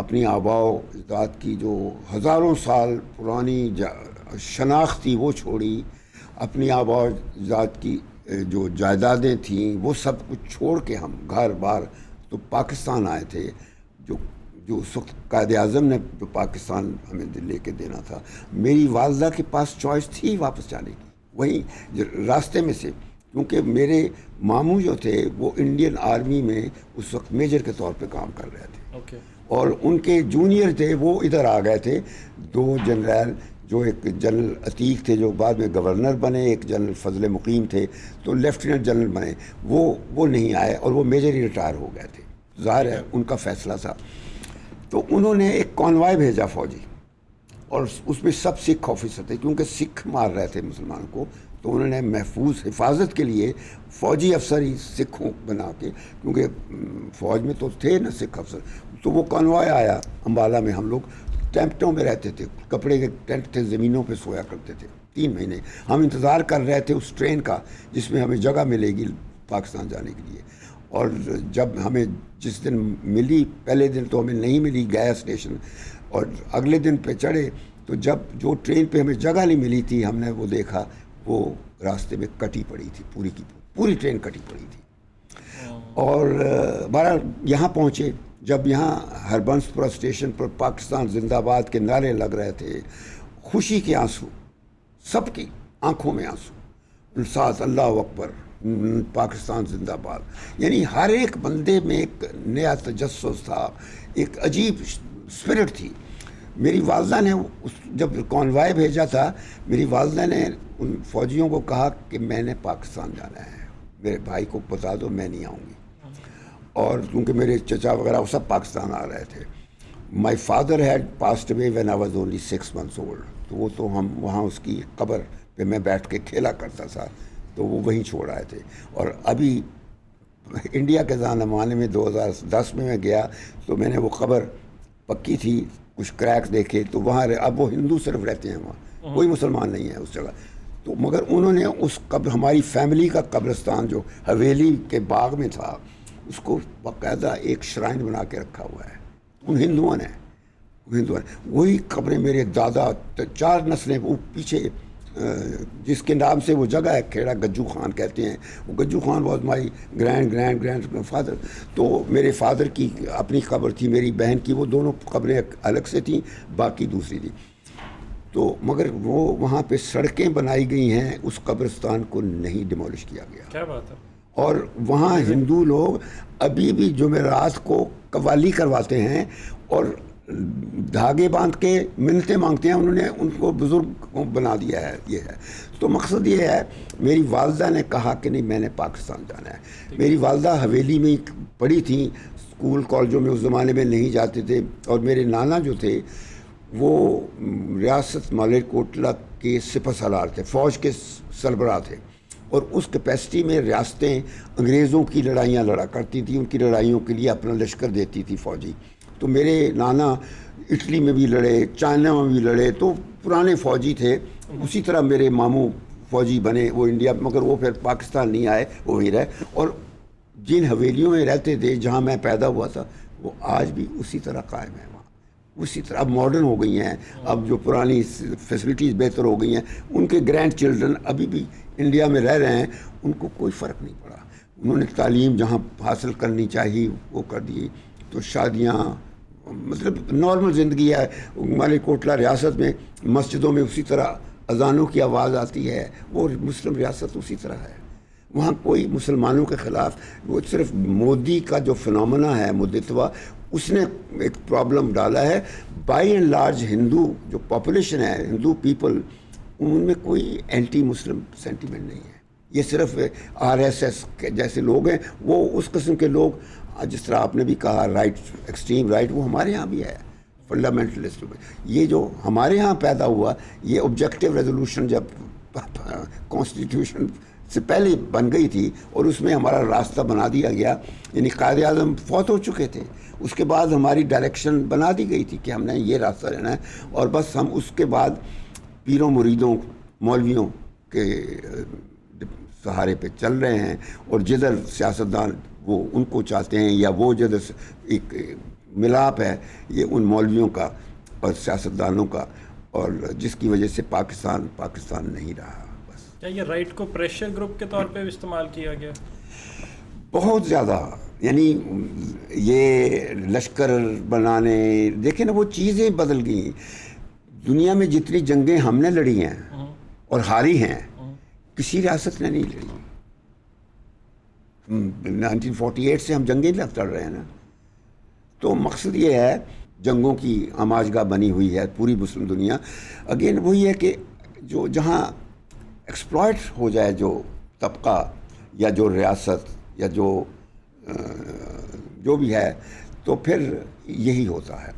اپنی آباء و اجداد کی جو ہزاروں سال پرانی شناخت تھی وہ چھوڑی, اپنی آباء و اجداد کی جو جائیدادیں تھیں وہ سب کچھ چھوڑ کے ہم گھر بار تو پاکستان آئے تھے. جو اس وقت قائد اعظم نے جو پاکستان ہمیں لے کے دینا تھا, میری والدہ کے پاس چوائس تھی واپس جانے کی وہیں راستے میں سے, کیونکہ میرے ماموں جو تھے وہ انڈین آرمی میں اس وقت میجر کے طور پہ کام کر رہے تھے, اور ان کے جونیئر تھے وہ ادھر آ گئے تھے. 2 جنرل, جو ایک جنرل عتیق تھے جو بعد میں گورنر بنے, ایک جنرل فضل مقیم تھے تو لیفٹیننٹ جنرل بنے, وہ نہیں آئے اور وہ میجر ہی ریٹائر ہو گئے تھے. ظاہر ہے ان کا فیصلہ تھا. تو انہوں نے ایک کانوائے بھیجا فوجی, اور اس میں سب سکھ آفیسر تھے, کیونکہ سکھ مار رہے تھے مسلمان کو, تو انہوں نے محفوظ حفاظت کے لیے فوجی افسر ہی سکھوں بنا کے, کیونکہ فوج میں تو تھے نا سکھ افسر, تو وہ کانوائے آیا امبالہ میں. ہم لوگ ٹینٹوں میں رہتے تھے, کپڑے کے ٹینٹ تھے, زمینوں پہ سویا کرتے تھے. 3 مہینے ہم انتظار کر رہے تھے اس ٹرین کا جس میں ہمیں جگہ ملے گی پاکستان جانے کے لیے. اور جب ہمیں جس دن ملی, پہلے دن تو ہمیں نہیں ملی, گیا اسٹیشن, اور اگلے دن پہ چڑھے تو جب جو ٹرین پہ ہمیں جگہ نہیں ملی تھی, ہم نے وہ دیکھا وہ راستے میں کٹی پڑی تھی, پوری کی پوری ٹرین کٹی پڑی تھی. اور بہرحال یہاں پہنچے, جب یہاں ہربنسپورہ اسٹیشن پر پاکستان زندہ آباد کے نعرے لگ رہے تھے, خوشی کے آنسو, سب کی آنکھوں میں آنسو, ساتھ اللہ اکبر, پاکستان زندہ باد. یعنی ہر ایک بندے میں ایک نیا تجسس تھا, ایک عجیب اسپرٹ تھی. میری والدہ نے جب کانوائے بھیجا تھا, میری والدہ نے ان فوجیوں کو کہا کہ میں نے پاکستان جانا ہے, میرے بھائی کو بتا دو میں نہیں آؤں گی. اور کیونکہ میرے چچا وغیرہ وہ سب پاکستان آ رہے تھے. My father had passed away when I was only 6 months old, تو وہ تو ہم وہاں اس کی قبر پہ میں بیٹھ کے کھیلا کرتا تھا, تو وہ وہیں چھوڑ آئے تھے. اور ابھی انڈیا کے زمانے میں 2010 میں گیا تو میں نے وہ قبر پکی تھی, کچھ کریک دیکھے, تو وہاں اب وہ ہندو صرف رہتے ہیں وہاں, کوئی مسلمان نہیں ہے اس جگہ. تو مگر انہوں نے اس قبر, ہماری فیملی کا قبرستان جو حویلی کے باغ میں تھا, اس کو باقاعدہ ایک شرائن بنا کے رکھا ہوا ہے ان ہندوؤں نے. وہی قبریں میرے دادا 4 نسلیں وہ پیچھے, جس کے نام سے وہ جگہ ہے کھیڑا گجو خان کہتے ہیں, وہ Gaju Khan was my grandfather. تو میرے فادر کی اپنی قبر تھی, میری بہن کی, وہ دونوں قبریں الگ سے تھیں, باقی دوسری تھی. تو مگر وہ وہاں پہ سڑکیں بنائی گئی ہیں, اس قبرستان کو نہیں ڈیمولش کیا گیا. کیا بات ہے. اور وہاں ہندو لوگ ابھی بھی جمعرات کو قوالی کرواتے ہیں اور دھاگے باندھ کے منتیں مانگتے ہیں. انہوں نے ان کو بزرگ بنا دیا ہے. یہ ہے تو مقصد یہ ہے, میری والدہ نے کہا کہ نہیں میں نے پاکستان جانا ہے. میری والدہ حویلی میں پڑھی تھیں, اسکول کالجوں میں اس زمانے میں نہیں جاتے تھے. اور میرے نانا جو تھے وہ ریاست مالیرکوٹلا کے سپہ سالار تھے, فوج کے سربراہ تھے, اور اس کیپیسٹی میں ریاستیں انگریزوں کی لڑائیاں لڑا کرتی تھیں, ان کی لڑائیوں کے لیے اپنا لشکر دیتی تھی فوجی. تو میرے نانا اٹلی میں بھی لڑے, چائنا میں بھی لڑے, تو پرانے فوجی تھے. اسی طرح میرے ماموں فوجی بنے, وہ انڈیا, مگر وہ پھر پاکستان نہیں آئے, وہ وہیں رہے. اور جن حویلیوں میں رہتے تھے جہاں میں پیدا ہوا تھا وہ آج بھی اسی طرح قائم ہے وہاں, اسی طرح. اب ماڈرن ہو گئی ہیں, اب جو پرانی فیسلٹیز بہتر ہو گئی ہیں, ان کے گرینڈ چلڈرن ابھی بھی انڈیا میں رہ رہے ہیں, ان کو کوئی فرق نہیں پڑا. انہوں نے تعلیم جہاں حاصل کرنی چاہیے وہ کر دی, تو شادیاں مطلب نارمل زندگی ہے. مالے کوٹلہ ریاست میں مسجدوں میں اسی طرح اذانوں کی آواز آتی ہے, وہ مسلم ریاست اسی طرح ہے. وہاں کوئی مسلمانوں کے خلاف, وہ صرف مودی کا جو فنومنا ہے مدتوا, اس نے ایک پرابلم ڈالا ہے. بائی اینڈ لارج ہندو جو پاپولیشن ہے, ہندو پیپل, ان میں کوئی اینٹی مسلم سینٹیمنٹ نہیں ہے. یہ صرف RSS کے جیسے لوگ ہیں, وہ اس قسم کے لوگ, جس طرح آپ نے بھی کہا رائٹ, ایکسٹریم رائٹ, وہ ہمارے ہاں بھی ہے, فنڈامنٹلسٹ. یہ جو ہمارے ہاں پیدا ہوا, یہ آبجیکٹیو ریزولوشن جب کانسٹیٹیوشن سے پہلے بن گئی تھی اور اس میں ہمارا راستہ بنا دیا گیا, یعنی قائد اعظم فوت ہو چکے تھے, اس کے بعد ہماری ڈائریکشن بنا دی گئی تھی کہ ہم نے یہ راستہ لینا ہے, اور بس ہم اس کے بعد پیروں مریدوں مولویوں کے سہارے پہ چل رہے ہیں. اور جدھر سیاستدان وہ ان کو چاہتے ہیں, یا وہ جدھر ایک ملاپ ہے یہ ان مولویوں کا اور سیاستدانوں کا, اور جس کی وجہ سے پاکستان نہیں رہا. بس کیا یہ رائٹ کو پریشر گروپ کے طور پہ استعمال کیا گیا؟ بہت زیادہ, یعنی یہ لشکر بنانے, دیکھیں نا وہ چیزیں بدل گئیں. دنیا میں جتنی جنگیں ہم نے لڑی ہیں اور ہاری ہیں, کسی ریاست نے نہیں لڑی. 1948 سے ہم جنگیں لڑ رہے ہیں نا. تو مقصد یہ ہے, جنگوں کی آماجگاہ بنی ہوئی ہے پوری مسلم دنیا. اگین وہی ہے کہ جو جہاں ایکسپلائٹ ہو جائے جو طبقہ یا جو ریاست یا جو بھی ہے, تو پھر یہی ہوتا ہے.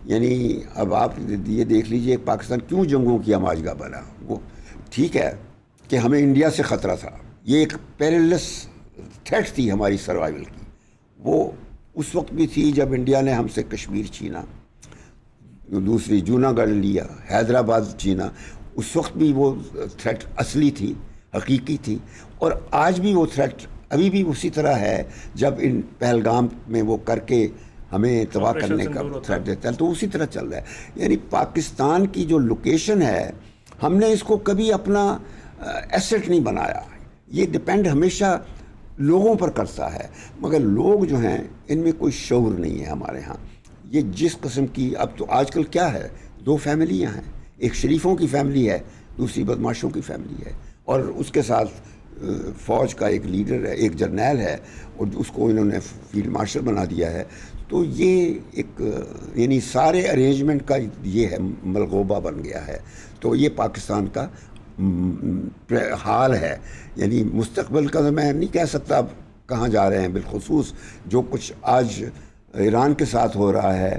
یعنی اب آپ یہ دیکھ لیجئے پاکستان کیوں جنگوں کی آماجگاہ بنا. وہ ٹھیک ہے کہ ہمیں انڈیا سے خطرہ تھا, یہ ایک پیریلس تھریٹ تھی ہماری سروائیول کی. وہ اس وقت بھی تھی جب انڈیا نے ہم سے کشمیر چھینا, دوسری جوناگڑھ لیا, حیدرآباد چھینا. اس وقت بھی وہ تھریٹ اصلی تھی, حقیقی تھی, اور آج بھی وہ تھریٹ ابھی بھی اسی طرح ہے. جب ان پہلگام میں وہ کر کے ہمیں تباہ کرنے کا تھریٹ دیتا ہے, تو اسی طرح چل رہا ہے. یعنی پاکستان کی جو لوکیشن ہے, ہم نے اس کو کبھی اپنا ایسٹ نہیں بنایا. یہ ڈپینڈ ہمیشہ لوگوں پر کرتا ہے, مگر لوگ جو ہیں ان میں کوئی شعور نہیں ہے ہمارے ہاں. یہ جس قسم کی, اب تو آج کل کیا ہے, 2 فیملیاں ہیں, ایک شریفوں کی فیملی ہے, دوسری بدماشوں کی فیملی ہے, اور اس کے ساتھ فوج کا ایک لیڈر ہے, ایک جرنیل ہے, اور اس کو انہوں نے فیلڈ مارشل بنا دیا ہے. تو یہ ایک یعنی سارے ارینجمنٹ کا یہ ہے, ملغوبہ بن گیا ہے. تو یہ پاکستان کا حال ہے. یعنی مستقبل کا میں نہیں کہہ سکتا اب کہاں جا رہے ہیں. بالخصوص جو کچھ آج ایران کے ساتھ ہو رہا ہے,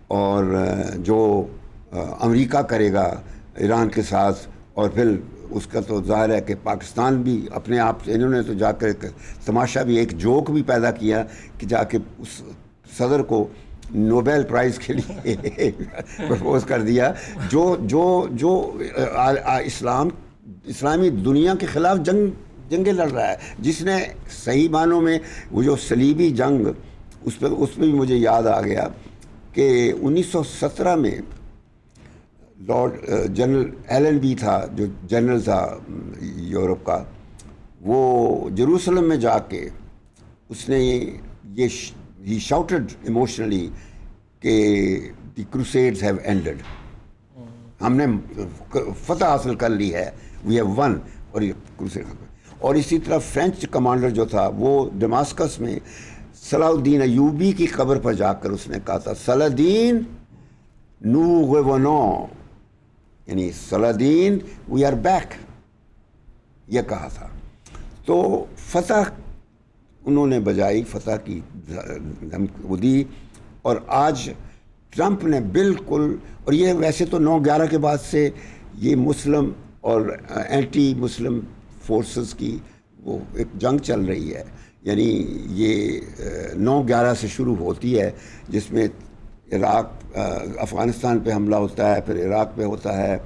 اور جو امریکہ کرے گا ایران کے ساتھ, اور پھر اس کا تو ظاہر ہے کہ پاکستان بھی اپنے آپ, انہوں نے تو جا کر تماشا بھی, ایک جوک بھی پیدا کیا کہ جا کے اس صدر کو نوبیل پرائز کے لیے پرپوز کر دیا, جو اسلامی دنیا کے خلاف جنگیں لڑ رہا ہے, جس نے صحیح معنوں میں وہ جو صلیبی جنگ, اس پہ بھی مجھے یاد آ گیا کہ 1917 میں لارڈ جنرل ایلن بی تھا, جو جنرل تھا یورپ کا, وہ جروسلم میں جا کے اس نے یہ he shouted emotionally کہ the crusades have ended, ہم نے فتح حاصل کر لی ہے, we have won. اور یہ crusade, اور اسی طرح فرینچ کمانڈر جو تھا وہ ڈماسکس میں صلاح الدین ایوبی کی قبر پر جا کر اس نے کہا تھا صلاح الدین nous revenons, یعنی صلاح الدین we are back, یہ کہا تھا. تو فتح انہوں نے بجائی, فتح کی وہ دی. اور آج ٹرمپ نے بالکل, اور یہ ویسے تو 9/11 کے بعد سے یہ مسلم اور اینٹی مسلم فورسز کی وہ ایک جنگ چل رہی ہے. یعنی یہ 9/11 سے شروع ہوتی ہے, جس میں عراق افغانستان پہ حملہ ہوتا ہے, پھر عراق پہ ہوتا ہے,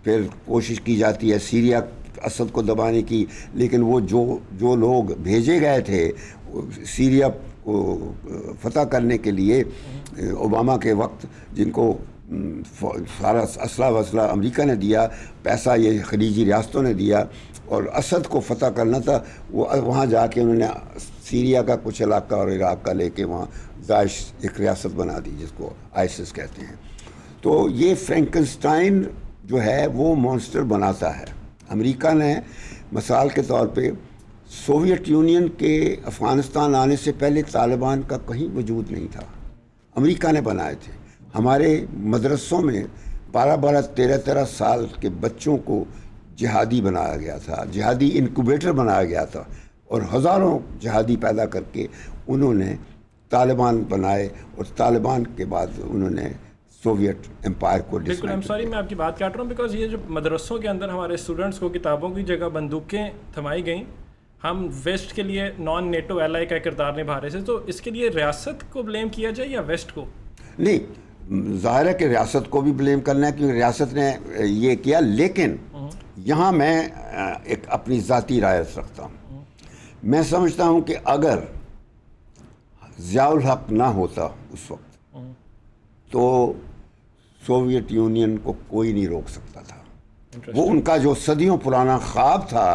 پھر کوشش کی جاتی ہے سیریا اسد کو دبانے کی، لیکن وہ جو لوگ بھیجے گئے تھے سیریا کو فتح کرنے کے لیے اوباما کے وقت، جن کو سارا اسلحہ وسلح امریکہ نے دیا، پیسہ یہ خلیجی ریاستوں نے دیا، اور اسد کو فتح کرنا تھا، وہ وہاں جا کے انہوں نے سیریا کا کچھ علاقہ اور عراق کا لے کے وہاں داعش ایک ریاست بنا دی جس کو آئسس کہتے ہیں. تو یہ فرینکنسٹائن جو ہے وہ مانسٹر بناتا ہے. امریکہ نے مثال کے طور پہ سوویت یونین کے افغانستان آنے سے پہلے طالبان کا کہیں وجود نہیں تھا، امریکہ نے بنائے تھے. ہمارے مدرسوں میں 12 13 سال کے بچوں کو جہادی بنایا گیا تھا، جہادی انکوبیٹر بنایا گیا تھا، اور ہزاروں جہادی پیدا کر کے انہوں نے طالبان بنائے، اور طالبان کے بعد انہوں نے سوویت امپائر کو بالکل. I'm sorry میں آپ کی بات کاٹ رہا ہوں، بیکاز یہ جو مدرسوں کے اندر ہمارے اسٹوڈنٹس کو کتابوں کی جگہ بندوقیں تھمائی گئیں، ہم ویسٹ کے لیے نان نیٹو ایلائی کا کردار نبھا رہے تھے، تو اس کے لیے ریاست کو بلیم کیا جائے یا ویسٹ کو؟ نہیں، ظاہر ہے کہ ریاست کو بھی بلیم کرنا ہے کیونکہ ریاست نے یہ کیا، لیکن یہاں میں ایک اپنی ذاتی رائے رکھتا ہوں. میں سمجھتا ہوں کہ اگر ضیاء الحق نہ ہوتا اس وقت تو سوویت یونین کو کوئی نہیں روک سکتا تھا. وہ ان کا جو صدیوں پرانا خواب تھا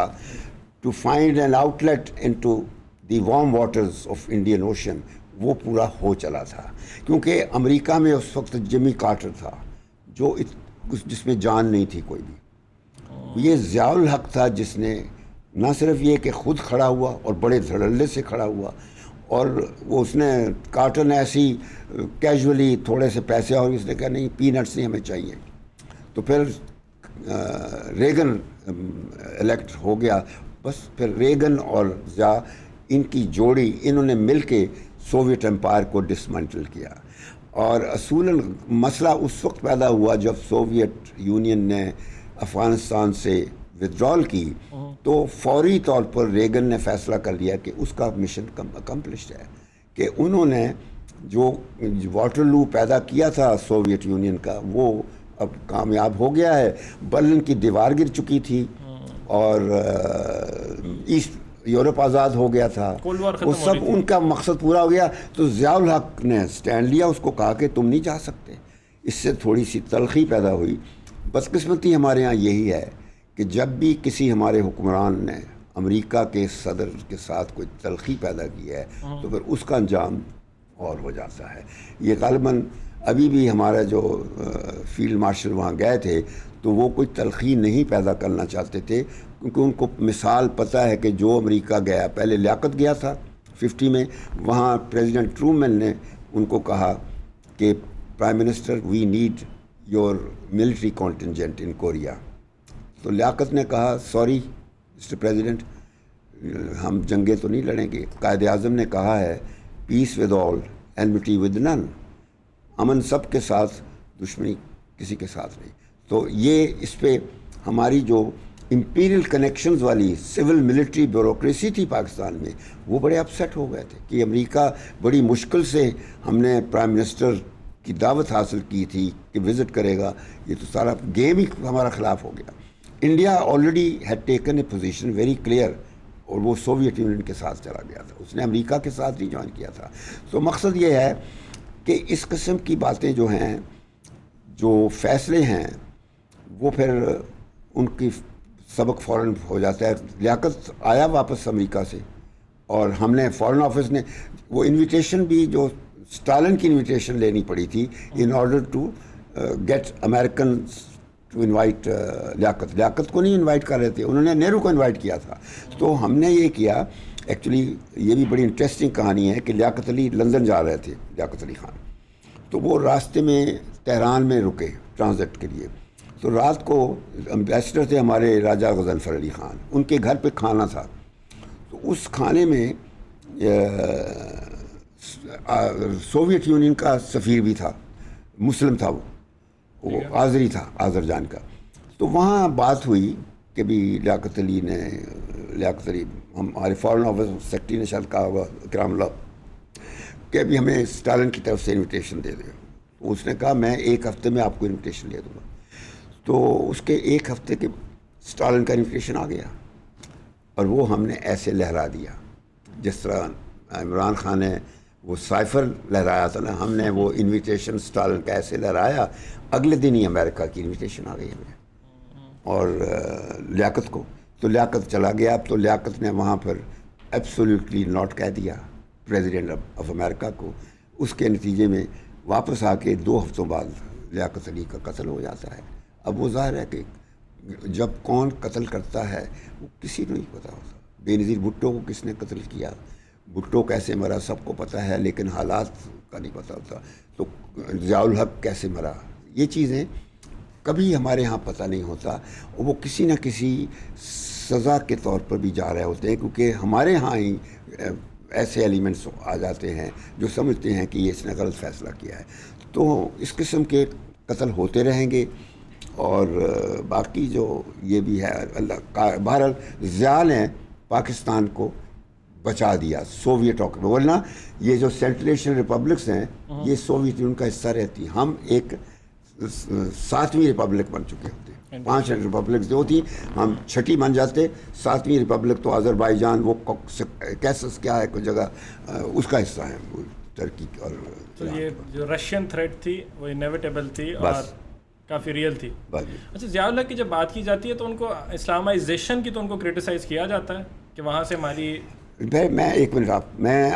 to find an outlet into the warm waters of Indian Ocean, وہ پورا ہو چلا تھا. کیونکہ امریکہ میں اس وقت جمی کارٹر تھا جو جس میں جان نہیں تھی کوئی بھی. یہ ضیاء الحق تھا جس نے نہ صرف یہ کہ خود کھڑا ہوا اور بڑے دھڑلے سے کھڑا ہوا، اور وہ اس نے کارٹر نے ایسی کیجولی تھوڑے سے پیسے، اور اس نے کہا نہیں پی نٹس نہیں ہمیں چاہیے. تو پھر ریگن الیکٹ ہو گیا. بس پھر ریگن اور ضیاء ان کی جوڑی، انہوں نے مل کے سوویت امپائر کو ڈسمنٹل کیا. اور اصولاً مسئلہ اس وقت پیدا ہوا جب سوویت یونین نے افغانستان سے ودرال کی، تو فوری طور پر ریگن نے فیصلہ کر لیا کہ اس کا مشن اکمپلشڈ ہے، کہ انہوں نے جو واٹر پیدا کیا تھا سوویت یونین کا وہ اب کامیاب ہو گیا ہے. برلن کی دیوار گر چکی تھی اور ایسٹ یورپ آزاد ہو گیا تھا، وہ سب ان کا مقصد پورا ہو گیا. تو ضیاء الحق نے سٹینڈ لیا، اس کو کہا کہ تم نہیں جا سکتے. اس سے تھوڑی سی تلخی پیدا ہوئی. بدقسمتی ہمارے ہاں یہی ہے کہ جب بھی کسی ہمارے حکمران نے امریکہ کے صدر کے ساتھ کوئی تلخی پیدا کی ہے تو پھر اس کا انجام اور ہو جاتا ہے. یہ غالباً ابھی بھی ہمارا جو فیلڈ مارشل وہاں گئے تھے تو وہ کوئی تلخی نہیں پیدا کرنا چاہتے تھے، کیونکہ ان کو مثال پتہ ہے کہ جو امریکہ گیا، پہلے لیاقت گیا تھا 50 میں، وہاں پریزیڈنٹ ٹرومن نے ان کو کہا کہ prime minister we need your military contingent in Korea. تو لیاقت نے کہا سوری مسٹر پریزیڈنٹ، ہم جنگیں تو نہیں لڑیں گے. قائد اعظم نے کہا ہے پیس ود آل اینمٹی ود نن، امن سب کے ساتھ، دشمنی کسی کے ساتھ نہیں. تو یہ اس پہ ہماری جو امپیریل کنیکشنز والی سول ملٹری بیوروکریسی تھی پاکستان میں، وہ بڑے اپسیٹ ہو گئے تھے کہ امریکہ بڑی مشکل سے ہم نے پرائم منسٹر کی دعوت حاصل کی تھی کہ وزٹ کرے گا. یہ تو سارا گیم ہی ہمارا خلاف ہو گیا. India already had taken a position very clear, اور وہ سوویت یونین کے ساتھ چلا گیا تھا، اس نے امریکہ کے ساتھ نہیں جوائن کیا تھا. تو مقصد یہ ہے کہ اس قسم کی باتیں جو ہیں، جو فیصلے ہیں، وہ پھر ان کی سبق فوراً ہو جاتا ہے. لیاقت آیا واپس امریکہ سے، اور ہم نے فارن آفس نے وہ انویٹیشن بھی جو اسٹالن کی انویٹیشن لینی پڑی تھی in order to get American to invite Liaquat کو نہیں انوائٹ کر رہے تھے، انہوں نے نہرو کو انوائٹ کیا تھا. تو ہم نے یہ کیا. ایکچولی یہ بھی بڑی انٹرسٹنگ کہانی ہے کہ لیاقت علی لندن جا رہے تھے، لیاقت علی خان، تو وہ راستے میں تہران میں رکے ٹرانزٹ کے لیے. تو رات کو امبیسڈر تھے ہمارے راجہ غضنفر علی خان، ان کے گھر پہ کھانا تھا. تو اس کھانے میں سوویت یونین کا سفیر بھی تھا، مسلم تھا، وہ آذری تھا، آذرجان کا. تو وہاں بات ہوئی کہ بھی لیاقت علی ہمارے فارن آفس سیکرٹری نے شاید کہا ہوگا اکرام اللہ کہ ابھی ہمیں اسٹالن کی طرف سے انویٹیشن دے دیں. اس نے کہا میں 1 ہفتے میں آپ کو انویٹیشن دے دوں گا. تو اس کے 1 ہفتے کے اسٹالن کا انویٹیشن آ گیا اور وہ ہم نے ایسے لہرا دیا جس طرح عمران خان نے وہ سائفر لہرایا تھا نا، ہم نے وہ انویٹیشن اسٹالن کا ایسے لہرایا، اگلے دن ہی امریکہ کی انویٹیشن آ گئی ہمیں اور لیاقت کو، تو لیاقت چلا گیا. اب تو لیاقت نے وہاں پر ایبسولوٹلی ناٹ کہہ دیا پریزیڈنٹ آف امریکہ کو. اس کے نتیجے میں واپس آ کے 2 ہفتوں بعد لیاقت علی کا قتل ہو جاتا ہے. اب وہ ظاہر ہے کہ جب کون قتل کرتا ہے وہ کسی کو نہیں پتہ ہوتا. بے نظیر بھٹو کو کس نے قتل کیا، بھٹو کیسے مرا سب کو پتہ ہے، لیکن حالات کا نہیں پتہ ہوتا. تو ضیاء الحق کیسے مرا، یہ چیزیں کبھی ہمارے ہاں پتہ نہیں ہوتا، اور وہ کسی نہ کسی سزا کے طور پر بھی جا رہے ہوتے ہیں، کیونکہ ہمارے ہاں ہی ایسے ایلیمنٹس آ جاتے ہیں جو سمجھتے ہیں کہ یہ اس نے غلط فیصلہ کیا ہے. تو اس قسم کے قتل ہوتے رہیں گے. اور باقی جو یہ بھی ہے اللہ کا، بہرحال ضیاء نے پاکستان کو بچا دیا سوویت ٹاک میں، ورنہ یہ جو سینٹرل ایشین ریپبلکس ہیں یہ سوویت یونین کا حصہ رہتی. ہم ایک 7ویں ریپبلک بن چکے ہوتے، 5 ریپبلکس جو تھیں ہم 6ٹھی بن جاتے. 7ویں ریپبلک تو آذربائیجان وہ کیسس کیا ہے کوئی جگہ اس کا حصہ ہے، وہ ترکی اور تو یہ جو رشین تھریٹ تھی وہ انیویٹیبل تھی اور کافی ریئل تھی. اچھا، ضیاء الحق کی جب بات کی جاتی ہے تو ان کو اسلامائزیشن کی تو ان کو کرٹیسائز کیا جاتا ہے کہ وہاں سے ہماری. میں ایک منٹ میں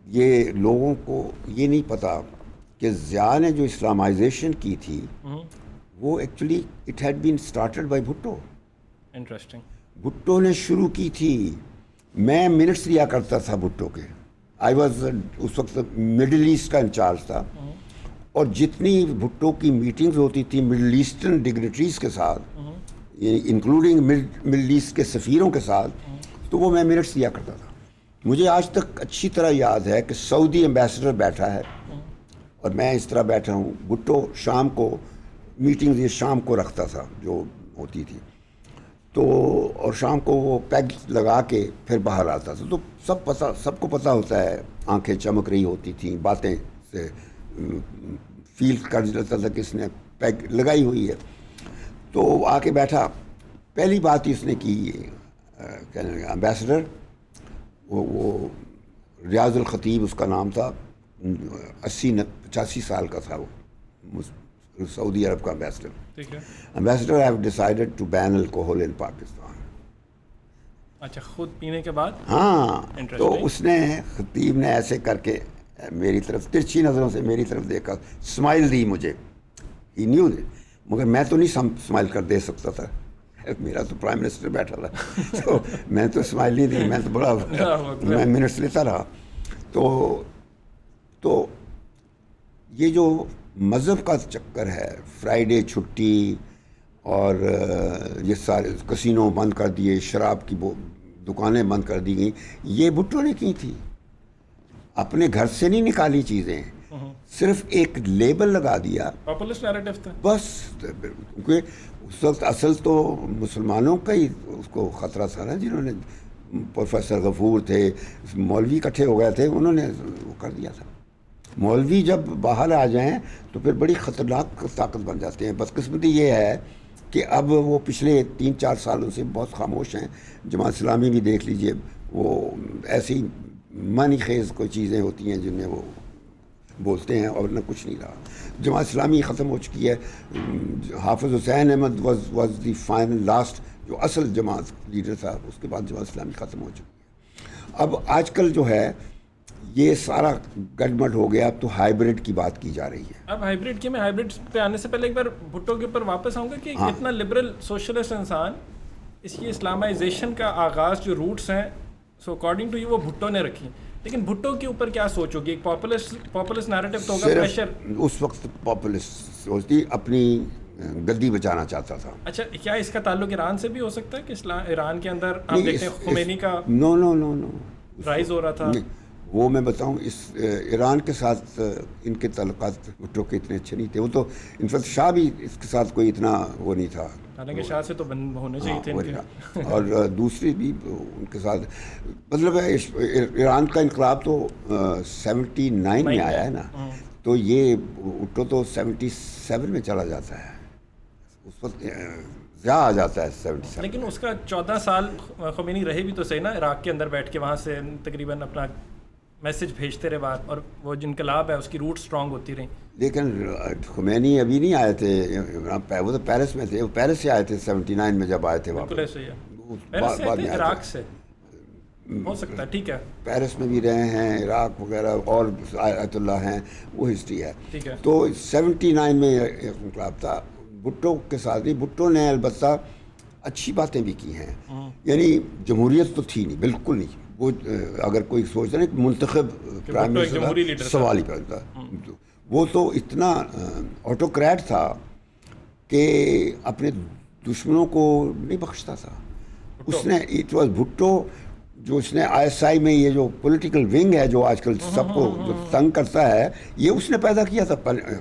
یہ لوگوں کو یہ نہیں پتا کہ ضیاء نے جو اسلامائزیشن کی تھی وہ actually it had been started by Bhutto. Interesting. Bhutto نے شروع کی تھی. میں منٹس لیا کرتا تھا بھٹو کے. آئی واز اس وقت مڈل ایسٹ کا انچارج تھا، اور جتنی بھٹو کی میٹنگز ہوتی تھی مڈل ایسٹرن ڈگنیٹریز کے ساتھ، انکلوڈنگ مڈل ایسٹ کے سفیروں کے ساتھ، تو وہ میں منٹس لیا کرتا تھا. مجھے آج تک اچھی طرح یاد ہے کہ سعودی ایمبیسڈر بیٹھا ہے اور میں اس طرح بیٹھا ہوں. بھٹو شام کو میٹنگز یہ شام کو رکھتا تھا جو ہوتی تھی، تو اور شام کو وہ پیگ لگا کے پھر باہر آتا تھا. تو سب کو پتہ ہوتا ہے، آنکھیں چمک رہی ہوتی تھیں، باتیں سے فیل کر لیتا تھا کہ اس نے پیگ لگائی ہوئی ہے. تو آ کے بیٹھا، پہلی بات ہی اس نے کی ایمبیسڈر، وہ ریاض الخطیب اس کا نام تھا، 85 سال کا تھا وہ، سعودی عرب کا ambassador. Ambassador I have decided to ban alcohol in Pakistan. اچھا، خود پینے کے بعد. ہاں، تو اس نے خطیب نے ایسے کر کے میری طرف ترچھی نظروں سے میری طرف دیکھا، اسمائل دی مجھے. ہی نیو، مگر میں تو نہیں اسمائل کر دے سکتا تھا، میرا تو پرائم منسٹر بیٹھا تھا، تو میں تو اسمائل نہیں دی، میں تو بڑا میں منٹس لیتا رہا. تو یہ جو مذہب کا چکر ہے، فرائیڈے چھٹی اور یہ سارے کسینوں بند کر دیے، شراب کی دکانیں بند کر دی گئیں، یہ بھٹو نے کی تھی. اپنے گھر سے نہیں نکالی چیزیں، صرف ایک لیبل لگا دیا، پاپولسٹ نیریٹو تھا بس. کیونکہ اس وقت اصل تو مسلمانوں کا ہی اس کو خطرہ تھا نا، جنہوں نے پروفیسر غفور تھے، مولوی اکٹھے ہو گئے تھے، انہوں نے وہ کر دیا تھا. مولوی جب باہر آ جائیں تو پھر بڑی خطرناک طاقت بن جاتے ہیں. بدقسمتی یہ ہے کہ اب وہ پچھلے 3-4 سالوں سے بہت خاموش ہیں. جماعت اسلامی بھی دیکھ لیجئے، وہ ایسی معنی خیز کوئی چیزیں ہوتی ہیں جن میں وہ بولتے ہیں اور نہ کچھ نہیں رہا. جماعت اسلامی ختم ہو چکی ہے. Hafiz Hussain Ahmad was the final last جو اصل جماعت لیڈر تھا، اس کے بعد جماعت اسلامی ختم ہو چکی ہے. اب آج کل جو ہے یہ سارا گڈمڈ ہو گیا. اب تو ہائیبریڈ کی بات کی جا رہی ہے. اب ہائیبریڈ کی، میں ہائیبریڈ پہ آنے سے پہلے ایک بار بھٹو کے اوپر واپس آؤں گا کہ اتنا لبرل سوشلسٹ انسان، اس کی اسلامائزیشن کا آغاز جو روٹس ہیں سو اکارڈنگ ٹو یو وہ بھٹو نے رکھی. لیکن بھٹو کے اوپر کیا سوچو گی؟ ایک پاپولسٹ نیریٹو تو ہوگا، پریشر اس وقت پاپولسٹ سوچتی، اپنی گدی بچانا چاہتا تھا. اچھا، کیا اس کا تعلق ایران سے بھی ہو سکتا ہے کہ ایران کے اندر آپ دیکھتے ہیں خمینی کا نو رائز ہو رہا تھا؟ وہ میں بتاؤں، اس ایران کے ساتھ ان کے تعلقات بھٹو کے اتنے اچھے نہیں تھے. وہ تو انفیکٹ شاہ بھی اس کے ساتھ کوئی اتنا وہ نہیں تھا، حالانکہ شاہ سے تو ہونے چاہیے تھے ان کے. اور دوسری بھی ان کے ساتھ، مطلب ہے ایران کا انقلاب تو 79 میں آیا ہے نا، تو یہ بھٹو تو 77 میں چلا جاتا ہے. اس وقت ضیاء آ جاتا ہے 77. لیکن اس کا 14 سال خمینی رہے بھی تو صحیح نا عراق کے اندر بیٹھ کے وہاں سے تقریباً اپنا میسج بھیجتے رہے بات, اور وہ جو انقلاب ہے اس کی روٹ اسٹرانگ ہوتی رہی. لیکن خمینی ابھی نہیں آئے تھے, وہ تو پیرس میں تھے, وہ پیرس سے آئے تھے 79 میں جب آئے تھے بالکل واپس. ایسے ہی ہے, پیرس سے تھے, عراق سے ہو سکتا ہے, ٹھیک ہے. پیرس میں بھی رہے ہیں, عراق وغیرہ, اور آیت اللہ ہیں, وہ ہسٹری ہے. ٹھیک ہے. تو 79 میں ایک انقلاب تھا بھٹو کے ساتھ بھی. بھٹو نے البتہ اچھی باتیں بھی کی ہیں, یعنی جمہوریت تو تھی نہیں, بالکل نہیں. وہ اگر کوئی سوچتا نا منتخب پرائم منسٹر سوال ہی پیدا تھا. وہ تو اتنا آٹوکریٹ تھا کہ اپنے دشمنوں کو نہیں بخشتا تھا. اس نے اٹ واز بھٹو جو اس نے آئی ایس آئی میں یہ جو پولیٹیکل ونگ ہے جو آج کل سب کو جو تنگ کرتا ہے, یہ اس نے پیدا کیا تھا.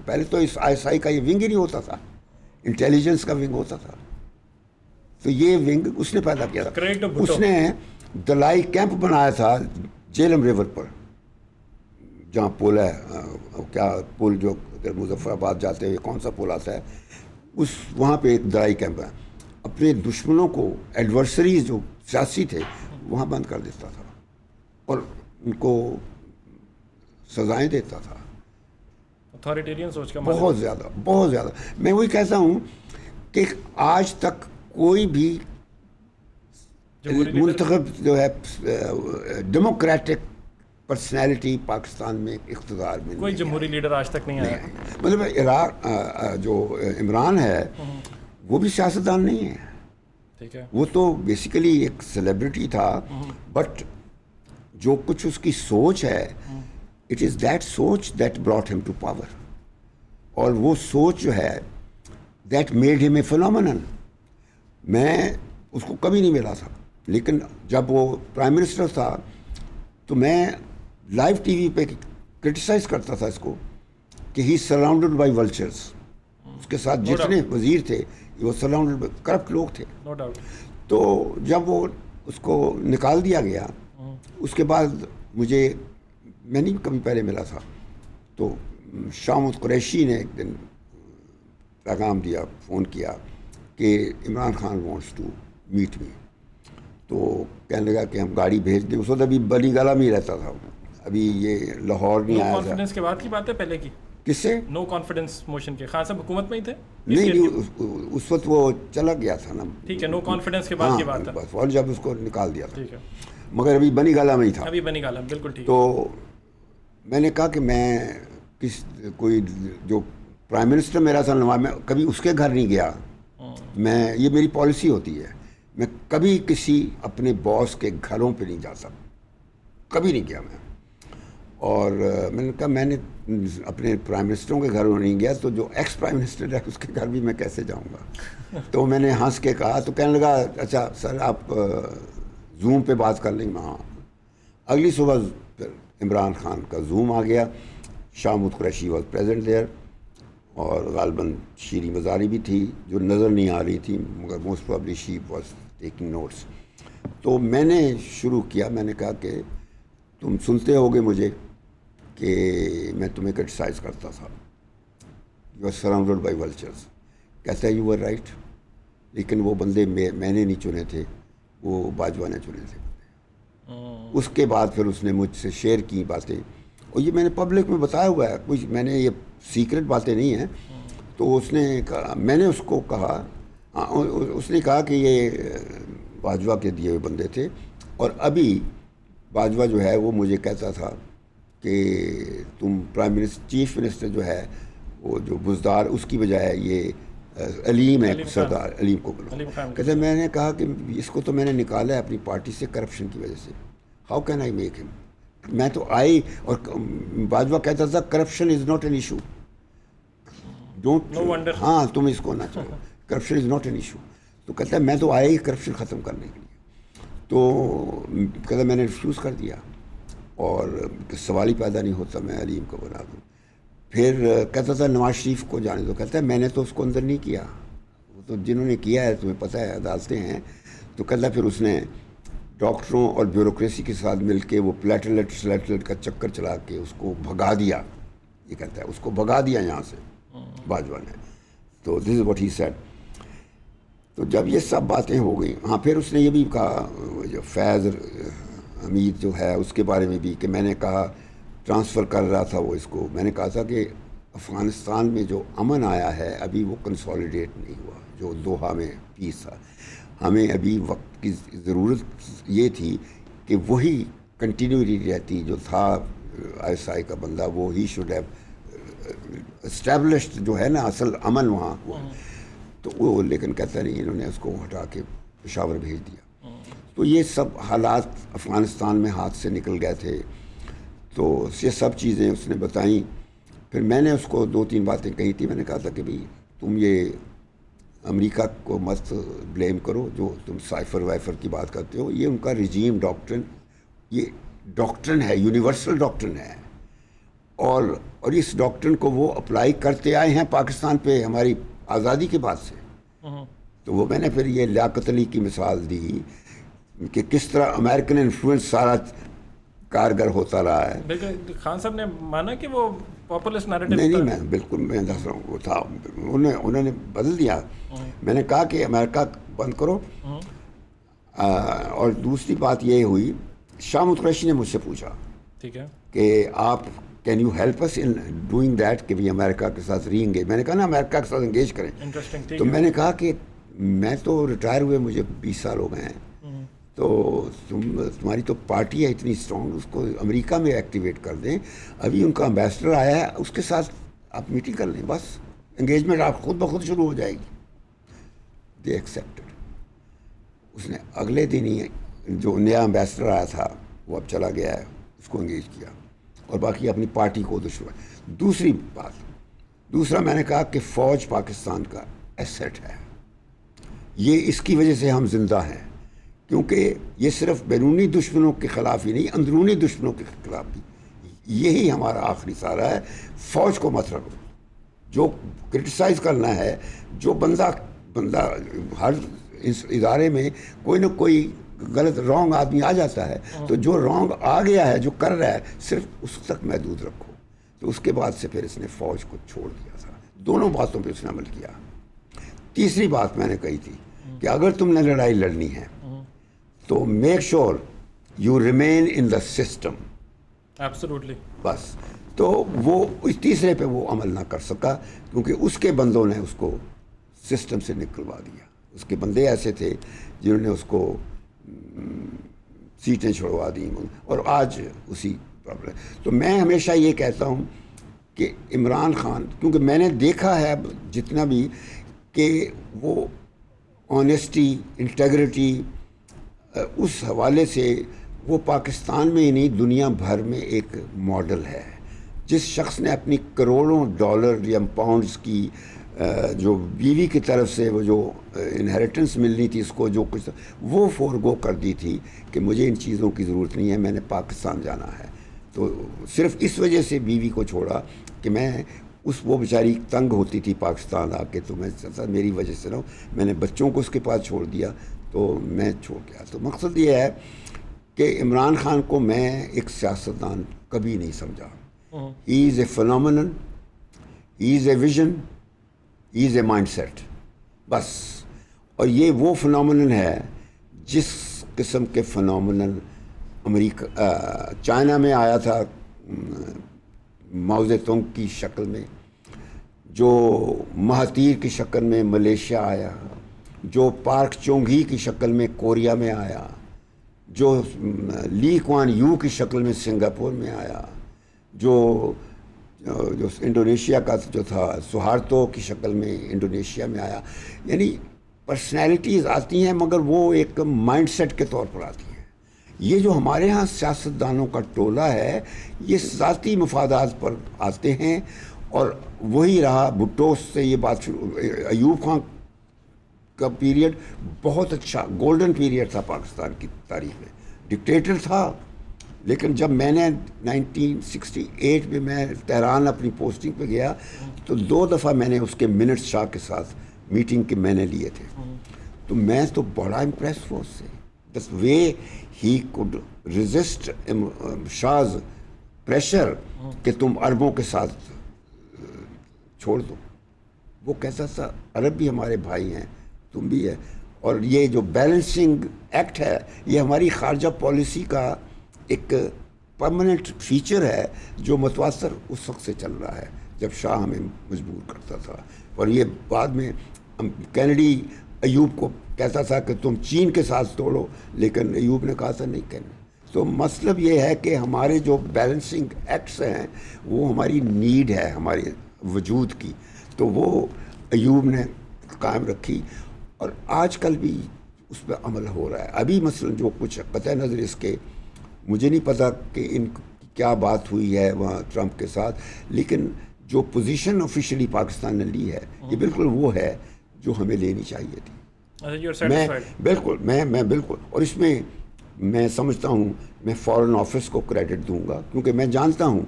پہلے تو اس آئی ایس آئی کا یہ ونگ ہی نہیں ہوتا تھا, انٹیلیجنس کا ونگ ہوتا تھا. تو یہ ونگ اس نے پیدا کیا تھا. اس نے دلائی کیمپ بنایا تھا جیلم ریور پر, جہاں پل ہے, کیا پل جو مظفر آباد جاتے ہوئے کون سا پل آتا ہے, اس وہاں پہ ایک دلائی کیمپ ہے. اپنے دشمنوں کو, ایڈورسریز جو سیاسی تھے, وہاں بند کر دیتا تھا اور ان کو سزائیں دیتا تھا. اتھارٹیرین سوچ کا بہت زیادہ, بہت زیادہ. میں وہی کہتا ہوں کہ آج تک کوئی بھی منتخب جو ہے ڈیموکریٹک پرسنالٹی پاکستان میں اقتدار میں کوئی جمہوری لیڈر آج تک نہیں آیا. مطلب عراق جو عمران ہے وہ بھی سیاستدان نہیں ہے, ٹھیک ہے. وہ تو بیسیکلی ایک سیلیبریٹی تھا, بٹ جو کچھ اس کی سوچ ہے, اٹ از دیٹ سوچ دیٹ براٹ ہم ٹو پاور. اور وہ سوچ جو ہے دیٹ میڈ ہم اے فینومینن. میں اس کو کبھی نہیں ملا تھا, لیکن جب وہ پرائم منسٹر تھا تو میں لائیو ٹی وی پہ کرٹیسائز کرتا تھا اس کو کہ ہی سراؤنڈڈ بائی ولچرس. اس کے ساتھ جتنے وزیر تھے وہ سراؤنڈڈ بائی کرپٹ لوگ تھے. No doubt. تو جب وہ اس کو نکال دیا گیا, اس کے بعد مجھے, میں نہیں کبھی پہلے ملا تھا, تو شامت قریشی نے ایک دن پیغام دیا, فون کیا کہ Imran Khan wants to meet me. تو کہنے لگا کہ ہم گاڑی بھیج دیں. اس وقت ابھی بلی گالہ میں ہی رہتا تھا, ابھی یہ لاہور نہیں آیا تھا. کانفیڈنس کے بعد کی بات ہے, پہلے کی کس سے؟ نو کانفیڈنس موشن کے. خان صاحب حکومت میں ہی تھے نہیں, اس وقت وہ چلا گیا تھا نا. ٹھیک ہے, نو کانفیڈنس کے بعد کی بات ہے. بس, اور جب اس کو نکال دیا تھا, ٹھیک ہے, مگر ابھی بنی گالہ میں ہی تھا. ابھی بنی گالہ, بالکل ٹھیک. تو میں نے کہا کہ میں کوئی جو پرائم منسٹر میرا تھا, میں کبھی اس کے گھر نہیں گیا. میں, یہ میری پالیسی ہوتی ہے, میں کبھی کسی اپنے باس کے گھروں پہ نہیں جاتا, کبھی نہیں گیا میں. اور میں نے کہا میں نے اپنے پرائم منسٹروں کے گھروں نہیں گیا, تو جو ایکس پرائم منسٹر ہے اس کے گھر بھی میں کیسے جاؤں گا. تو میں نے ہنس کے کہا, تو کہنے لگا اچھا سر آپ زوم پہ بات کر لیں گے. ہاں. اگلی صبح عمران خان کا زوم آ گیا, شامت قریشی واز پریزنٹ دیئر, اور غالباً شیریں مزاری بھی تھی جو نظر نہیں آ رہی تھی, مگر most probably she was taking notes. تو میں نے شروع کیا, میں نے کہا کہ تم سنتے ہوگے مجھے کہ میں تمہیں کرٹیسائز کرتا تھا, یو آر سراؤنڈڈ بائی ولچرس. کہتا ہے یو آر رائٹ, لیکن وہ بندے میں نے نہیں چنے تھے, وہ باجوہ نے چنے تھے. اس کے بعد پھر اس نے مجھ سے شیئر کی باتیں, اور یہ میں نے پبلک میں بتایا ہوا ہے, کچھ میں نے یہ سیکرٹ باتیں نہیں ہیں. تو اس نے کہا, میں نے اس کو کہا, اس نے کہا کہ یہ باجوہ کے دیے ہوئے بندے تھے, اور ابھی باجوہ جو ہے وہ مجھے کہتا تھا کہ تم پرائم منسٹر, چیف منسٹر جو ہے وہ جو بزدار, اس کی بجائے یہ علیم ہے, سردار علیم کو بلو. کہتے میں نے کہا کہ اس کو تو میں نے نکالا ہے اپنی پارٹی سے کرپشن کی وجہ سے, ہاؤ کین آئی میک ہم. میں تو آئی, اور باجوہ کہتا تھا corruption is not an issue, don't, ہاں تم اس کو نہ چاہو, corruption is not an issue. تو کہتا ہے میں تو آیا ہی کرپشن ختم کرنے کے لیے. تو کہتا میں نے ریفیوز کر دیا, اور سوال ہی پیدا نہیں ہوتا میں علیم کو بنا دوں. پھر کہتا تھا نواز شریف کو جانے دو. کہتا ہے میں نے تو اس کو اندر نہیں کیا, وہ تو جنہوں نے کیا ہے تمہیں پتہ ہے, عدالتیں ہیں. تو کہتا پھر اس نے ڈاکٹروں اور بیوروکریسی کے ساتھ مل کے وہ پلیٹلیٹ کا چکر چلا کے اس کو بھگا دیا. یہ کہتا ہے اس کو بھگا دیا یہاں سے باجوہ نے. تو دس از واٹ ہی سیڈ. تو جب یہ سب باتیں ہو گئیں، ہاں پھر اس نے یہ بھی کہا، جو فیض حمید جو ہے اس کے بارے میں بھی، کہ میں نے کہا ٹرانسفر کر رہا تھا وہ اس کو، میں نے کہا تھا کہ افغانستان میں جو امن آیا ہے ابھی وہ کنسالیڈیٹ نہیں ہوا، جو دوحہ میں پیس تھا، ہمیں ابھی وقت کی ضرورت یہ تھی کہ وہی کنٹینیوٹی رہتی جو تھا آئی آئی کا بندہ، وہ ہی شوڈ ہیو اسٹیبلشڈ جو ہے نا اصل امن وہاں ہوا، تو وہ لیکن کہتا نہیں، انہوں نے اس کو ہٹا کے پشاور بھیج دیا۔ تو یہ سب حالات افغانستان میں ہاتھ سے نکل گئے تھے، تو یہ سب چیزیں اس نے بتائیں۔ پھر میں نے اس کو 2-3 باتیں کہی تھی، میں نے کہا تھا کہ بھئی تم یہ امریکہ کو مت بلیم کرو، جو تم سائفر وائفر کی بات کرتے ہو، یہ ان کا رجیم ڈاکٹرن، یہ ڈاکٹرن ہے، یونیورسل ڈاکٹرن ہے، اور اس ڈاکٹرن کو وہ اپلائی کرتے آئے ہیں پاکستان پہ ہماری آزادی کے بعد سے۔ تو وہ میں نے پھر یہ لیاقت علی کی مثال دی کہ کس طرح امریکن انفلوئنس سارا کارگر ہوتا رہا ہے۔ لیکن خان صاحب نے مانا کہ وہ پاپولسٹ نیریٹو نہیں، میں بالکل میں دس رہا ہوں، وہ تھا، انہوں نے بدل دیا۔ میں نے کہا کہ امریکہ بند کرو، اور دوسری بات یہ ہوئی، شاہ قریشی نے مجھ سے پوچھا ٹھیک ہے کہ آپ can you help us in doing that, کہ بھی امریکہ کے ساتھ ری انگیج۔ میں نے کہا نا امریکہ کے ساتھ انگیج کریں، انٹرسٹنگ، تو میں نے کہا کہ میں تو ریٹائر ہوئے مجھے 20 سال ہو گئے ہیں، تو تمہاری تو پارٹی ہے اتنی اسٹرانگ، اس کو امریکہ میں ایکٹیویٹ کر دیں، ابھی ان کا امبیسڈر آیا ہے، اس کے ساتھ آپ میٹنگ کر لیں، بس انگیجمنٹ آپ خود بخود شروع ہو جائے گی۔ دے ایکسیپٹڈ۔ اس نے اگلے دن ہی جو نیا امبیسڈر آیا تھا وہ اب چلا گیا ہے، اس کو انگیج کیا، اور باقی اپنی پارٹی کو دشمن۔ دوسرا میں نے کہا کہ فوج پاکستان کا ایسٹ ہے، یہ اس کی وجہ سے ہم زندہ ہیں، کیونکہ یہ صرف بیرونی دشمنوں کے خلاف ہی نہیں، اندرونی دشمنوں کے خلاف بھی، یہی ہمارا آخری سہارا ہے۔ فوج کو مت رکھو، جو کرٹیسائز کرنا ہے، جو بندہ ہر اس ادارے میں کوئی نہ کوئی غلط رانگ آدمی آ جاتا ہے، تو جو رانگ آ گیا ہے، جو کر رہا ہے، صرف اس تک محدود رکھو۔ تو اس کے بعد سے پھر اس نے فوج کو چھوڑ دیا تھا، دونوں باتوں پہ اس نے عمل کیا۔ تیسری بات میں نے کہی تھی کہ اگر تم نے لڑائی لڑنی ہے تو make sure you remain in the system, absolutely, بس۔ تو وہ اس تیسرے پہ وہ عمل نہ کر سکا، کیونکہ اس کے بندوں نے اس کو سسٹم سے نکلوا دیا، اس کے بندے ایسے تھے جنہوں نے اس کو سیٹیں چھڑوا دیں، اور آج اسی پرابلم۔ تو میں ہمیشہ یہ کہتا ہوں کہ عمران خان، کیونکہ میں نے دیکھا ہے جتنا بھی کہ وہ آنیسٹی، انٹیگریٹی، اس حوالے سے وہ پاکستان میں ہی نہیں دنیا بھر میں ایک ماڈل ہے۔ جس شخص نے اپنی کروڑوں ڈالر یا پاؤنڈز کی جو بیوی کی طرف سے وہ جو انہیریٹنس ملنی تھی اس کو، جو کچھ وہ فورگو کر دی تھی کہ مجھے ان چیزوں کی ضرورت نہیں ہے، میں نے پاکستان جانا ہے، تو صرف اس وجہ سے بیوی کو چھوڑا کہ میں وہ بیچاری تنگ ہوتی تھی پاکستان آ کے، تو میں میری وجہ سے نہ، میں نے بچوں کو اس کے پاس چھوڑ دیا، تو میں چھوڑ گیا۔ تو مقصد یہ ہے کہ عمران خان کو میں ایک سیاستدان کبھی نہیں سمجھا۔ He is a phenomenon, he is a vision, he is a mindset, بس۔ اور یہ وہ فنومینن ہے جس قسم کے فنومینن چائنا میں آیا تھا ماؤ زے تونگ کی شکل میں، جو مہاتیر کی شکل میں ملیشیا آیا، جو پارک چونگ ہی کی شکل میں کوریا میں آیا، جو لی کوان یو کی شکل میں سنگاپور میں آیا، جو انڈونیشیا کا جو تھا سہارتو کی شکل میں انڈونیشیا میں آیا۔ یعنی پرسنالٹیز آتی ہیں مگر وہ ایک مائنڈ سیٹ کے طور پر آتی ہیں۔ یہ جو ہمارے ہاں سیاستدانوں کا ٹولہ ہے، یہ ذاتی مفادات پر آتے ہیں، اور وہی رہا بھٹو سے یہ بات شروع۔ ایوب خان کا پیریڈ بہت اچھا گولڈن پیریڈ تھا پاکستان کی تاریخ میں، ڈکٹیٹر تھا، لیکن جب میں نے 1968 میں میں تہران اپنی پوسٹنگ پہ گیا تو 2 دفعہ میں نے اس کے منٹس شاہ کے ساتھ میٹنگ کے میں نے لیے تھے، تو میں تو بڑا امپریس ہوا اس سے، بس وے he could resist Shaz pressure کہ تم عربوں کے ساتھ چھوڑ دو۔ وہ کہتا تھا عرب بھی ہمارے بھائی ہیں، تم بھی ہے. اور یہ جو بیلنسنگ ایکٹ ہے یہ ہماری خارجہ پالیسی کا ایک پرماننٹ فیچر ہے جو متواتر اس وقت سے چل رہا ہے جب شاہ ہمیں مجبور کرتا تھا. اور یہ بعد میں کینیڈی ایوب کو کہتا تھا کہ تم چین کے ساتھ توڑو, لیکن ایوب نے کہا تھا نہیں کہنا. تو مطلب یہ ہے کہ ہمارے جو بیلنسنگ ایکٹس ہیں وہ ہماری نیڈ ہے ہمارے وجود کی, تو وہ ایوب نے قائم رکھی اور آج کل بھی اس پہ عمل ہو رہا ہے. ابھی مثلا جو کچھ قطع نظر اس کے مجھے نہیں پتا کہ ان کی کیا بات ہوئی ہے وہاں ٹرمپ کے ساتھ, لیکن جو پوزیشن آفیشلی پاکستان نے لی ہے یہ بالکل وہ ہے جو ہمیں لینی چاہیے تھی. میں بالکل میں بالکل, اور اس میں میں سمجھتا ہوں میں فارن آفس کو کریڈٹ دوں گا کیونکہ میں جانتا ہوں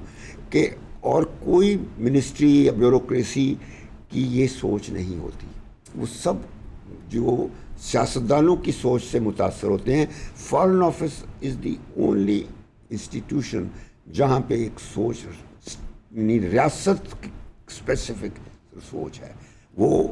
کہ اور کوئی منسٹری یا بیوروکریسی کی یہ سوچ نہیں ہوتی. وہ سب جو سیاستدانوں کی سوچ سے متاثر ہوتے ہیں. Foreign office is the only institution جہاں پہ ایک سوچ ریاست کی اسپیسیفک سوچ ہے. وہ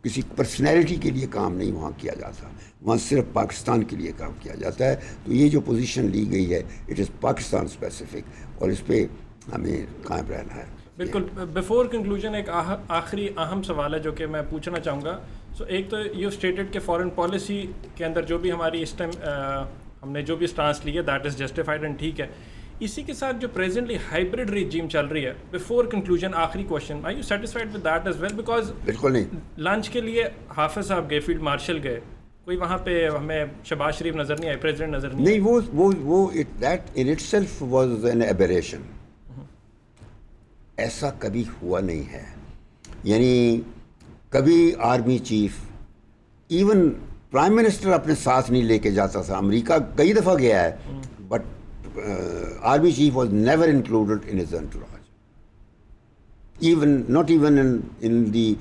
کسی پرسنالٹی کے لیے کام نہیں وہاں کیا جاتا, وہاں صرف پاکستان کے لیے کام کیا جاتا ہے. تو یہ جو پوزیشن لی گئی ہے اٹ از پاکستان اسپیسیفک اور اس پہ ہمیں قائم رہنا ہے. بالکل. بیفور کنکلوژن ایک آخری اہم سوال ہے جو کہ میں پوچھنا چاہوں گا. سو ایک تو یو اسٹیٹڈ کہ فارن پالیسی کے اندر جو بھی ہماری اس ٹائم ہم نے جو بھی اسٹانس لی ہے دیٹ از جسٹیفائڈ اینڈ ٹھیک ہے. اسی کے ساتھ جو پریزنٹلی ہائبرڈ ریجیم چل رہی ہے, بیفور کنکلوژن آخری question, are you satisfied with that as well? Because بالکل نہیں. لنچ کے لیے حافظ صاحب گئے, فیلڈ مارشل گئے, کوئی وہاں پہ ہمیں شہباز شریف نظر نہیں آئے, پریزیڈنٹ نظر نہیں آئے. وہ that in it self was an aberration. ایسا کبھی ہوا نہیں ہے. یعنی کبھی army chief even prime minister اپنے ساتھ نہیں لے کے جاتا تھا. امریکہ کئی دفعہ گیا ہے but army chief was never included in his entourage. Even not even in the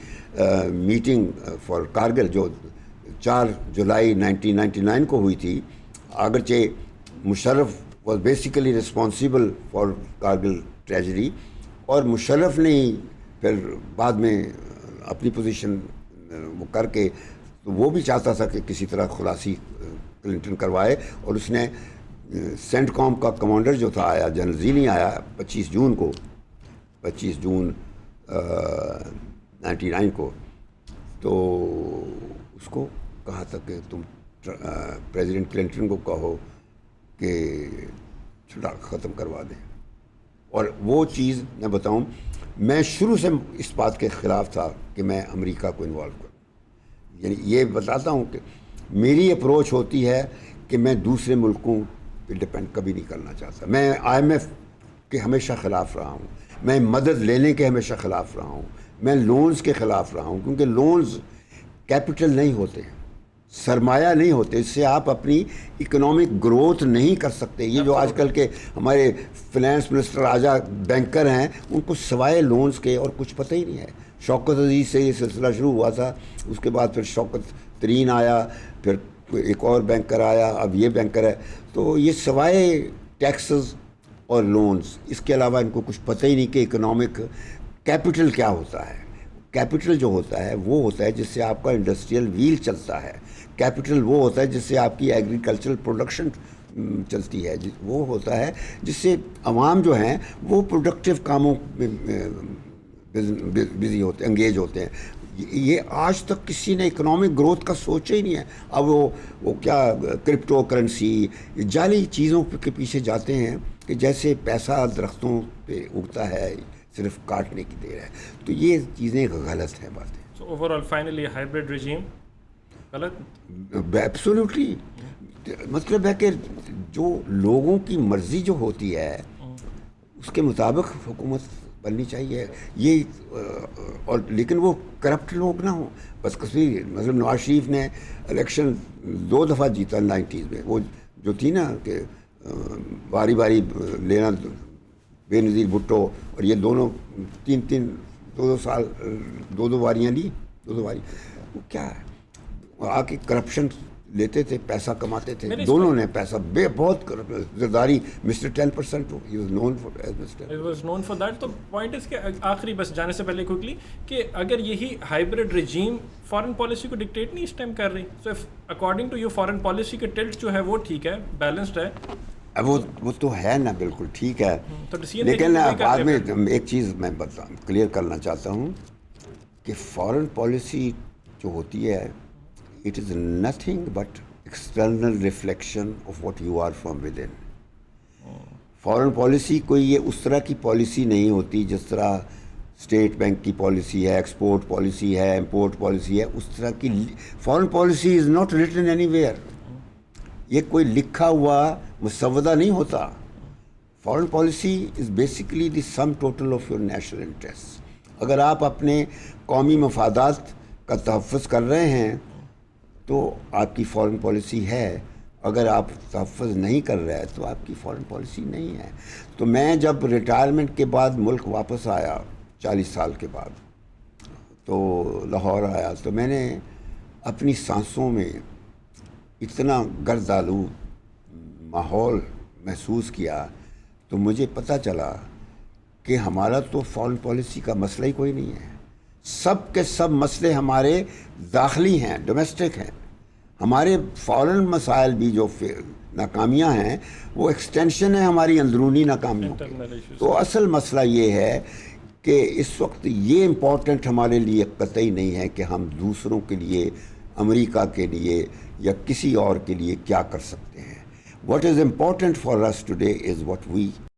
meeting for Kargil جو 4 جولائی 1999 کو ہوئی تھی. اگرچہ Musharraf was basically responsible for Kargil tragedy, اور مشرف نے پھر بعد میں اپنی پوزیشن وہ کر کے تو وہ بھی چاہتا تھا کہ کسی طرح خلاصی کلنٹن کروائے, اور اس نے سینٹ کام کا کمانڈر جو تھا آیا, جنرل زیلی آیا 25 جون 99 کو, تو اس کو کہا تھا کہ تم پریزیڈنٹ کلنٹن کو کہو کہ چھٹا ختم کروا دیں. اور وہ چیز میں بتاؤں, میں شروع سے اس بات کے خلاف تھا کہ میں امریکہ کو انوالو کروں. یعنی یہ بتاتا ہوں کہ میری اپروچ ہوتی ہے کہ میں دوسرے ملکوں پہ ڈپینڈ کبھی نہیں کرنا چاہتا. میں IMF کے ہمیشہ خلاف رہا ہوں, میں مدد لینے کے ہمیشہ خلاف رہا ہوں, میں لونز کے خلاف رہا ہوں, کیونکہ لونز کیپٹل نہیں ہوتے, سرمایہ نہیں ہوتے, اس سے آپ اپنی اکنامک گروتھ نہیں کر سکتے. یہ جو آج کل کے ہمارے فنانس منسٹر راجہ بینکر ہیں ان کو سوائے لونز کے اور کچھ پتہ ہی نہیں ہے. شوکت عزیز سے یہ سلسلہ شروع ہوا تھا, اس کے بعد پھر شوکت ترین آیا, پھر ایک اور بینکر آیا, اب یہ بینکر ہے. تو یہ سوائے ٹیکسز اور لونز اس کے علاوہ ان کو کچھ پتہ ہی نہیں کہ اکنامک کیپٹل کیا ہوتا ہے. کیپٹل جو ہوتا ہے وہ ہوتا ہے جس سے آپ کا انڈسٹریل ویل چلتا ہے. کیپٹل وہ ہوتا ہے جس سے آپ کی ایگریکلچرل پروڈکشن چلتی ہے. وہ ہوتا ہے جس سے عوام جو ہیں وہ پروڈکٹیو کاموں میں بزی ہوتے انگیج ہوتے ہیں. یہ آج تک کسی نے اکنامک گروتھ کا سوچا ہی نہیں ہے. اب وہ کیا کرپٹو کرنسی جعلی چیزوں کے پیچھے جاتے ہیں کہ جیسے پیسہ درختوں پہ اگتا ہے, صرف کاٹنے کی دیر ہے. تو یہ چیزیں غلط ہیں باتیں. So overall finally hybrid regime غلط ایبسولوٹلی. مطلب ہے کہ جو لوگوں کی مرضی جو ہوتی ہے اس کے مطابق حکومت بننی چاہیے. یہ اور لیکن وہ کرپٹ لوگ نہ ہوں. بس کسی مطلب نواز شریف نے الیکشن 2 دفعہ جیتا 90s میں. وہ جو تھی نا کہ باری باری لینا, بے نظیر بھٹو, اور یہ دونوں 2 سال 2 باریاں لی, 2 باری. وہ کیا ہے, آ کے کرپشن لیتے تھے, پیسہ کماتے تھے, میرے دونوں نے پیسہ بہت Zardari. Mister 10% he was known for as mister. It was known for that. تو پوائنٹ اس کے آخری بس جانے سے پہلے کوئکلی کہ اگر یہی ہائبرڈ رجیم فارن پالیسی کو ڈکٹیٹ نہیں اس ٹائم کر رہی, so according to your foreign policy کے ٹلٹ جو ہے وہ ٹھیک ہے, بیلنسڈ ہے, وہ تو ہے نا, بالکل ٹھیک ہے, تو decision لیکن making بھی بعد کرتے میں ایک چیز میں کلیئر کرنا چاہتا ہوں کہ فارن پالیسی جو ہوتی ہے it is nothing but external reflection of what you are from within. Foreign policy کوئی یہ اس طرح کی پالیسی نہیں ہوتی جس طرح اسٹیٹ بینک کی پالیسی ہے, ایکسپورٹ پالیسی ہے, امپورٹ پالیسی ہے, اس طرح کی foreign policy is not return any where. یہ کوئی لکھا ہوا مسودہ نہیں ہوتا. Foreign policy is basically the sum total of your national interest. اگر آپ اپنے قومی مفادات کا تحفظ کر رہے ہیں تو آپ کی فارن پالیسی ہے, اگر آپ تحفظ نہیں کر رہے تو آپ کی فارن پالیسی نہیں ہے. تو میں جب ریٹائرمنٹ کے بعد ملک واپس آیا 40 سال کے بعد, تو لاہور آیا, تو میں نے اپنی سانسوں میں اتنا گرد آلود ماحول محسوس کیا, تو مجھے پتہ چلا کہ ہمارا تو فارن پالیسی کا مسئلہ ہی کوئی نہیں ہے. سب کے سب مسئلے ہمارے داخلی ہیں, ڈومیسٹک ہیں. ہمارے فارن مسائل بھی جو ناکامیاں ہیں وہ ایکسٹینشن ہے ہماری اندرونی ناکامیوں کی. تو اصل مسئلہ یہ ہے کہ اس وقت یہ امپورٹنٹ ہمارے لیے قطعی نہیں ہے کہ ہم دوسروں کے لیے, امریکہ کے لیے یا کسی اور کے لیے کیا کر سکتے ہیں. What is important for us today is what we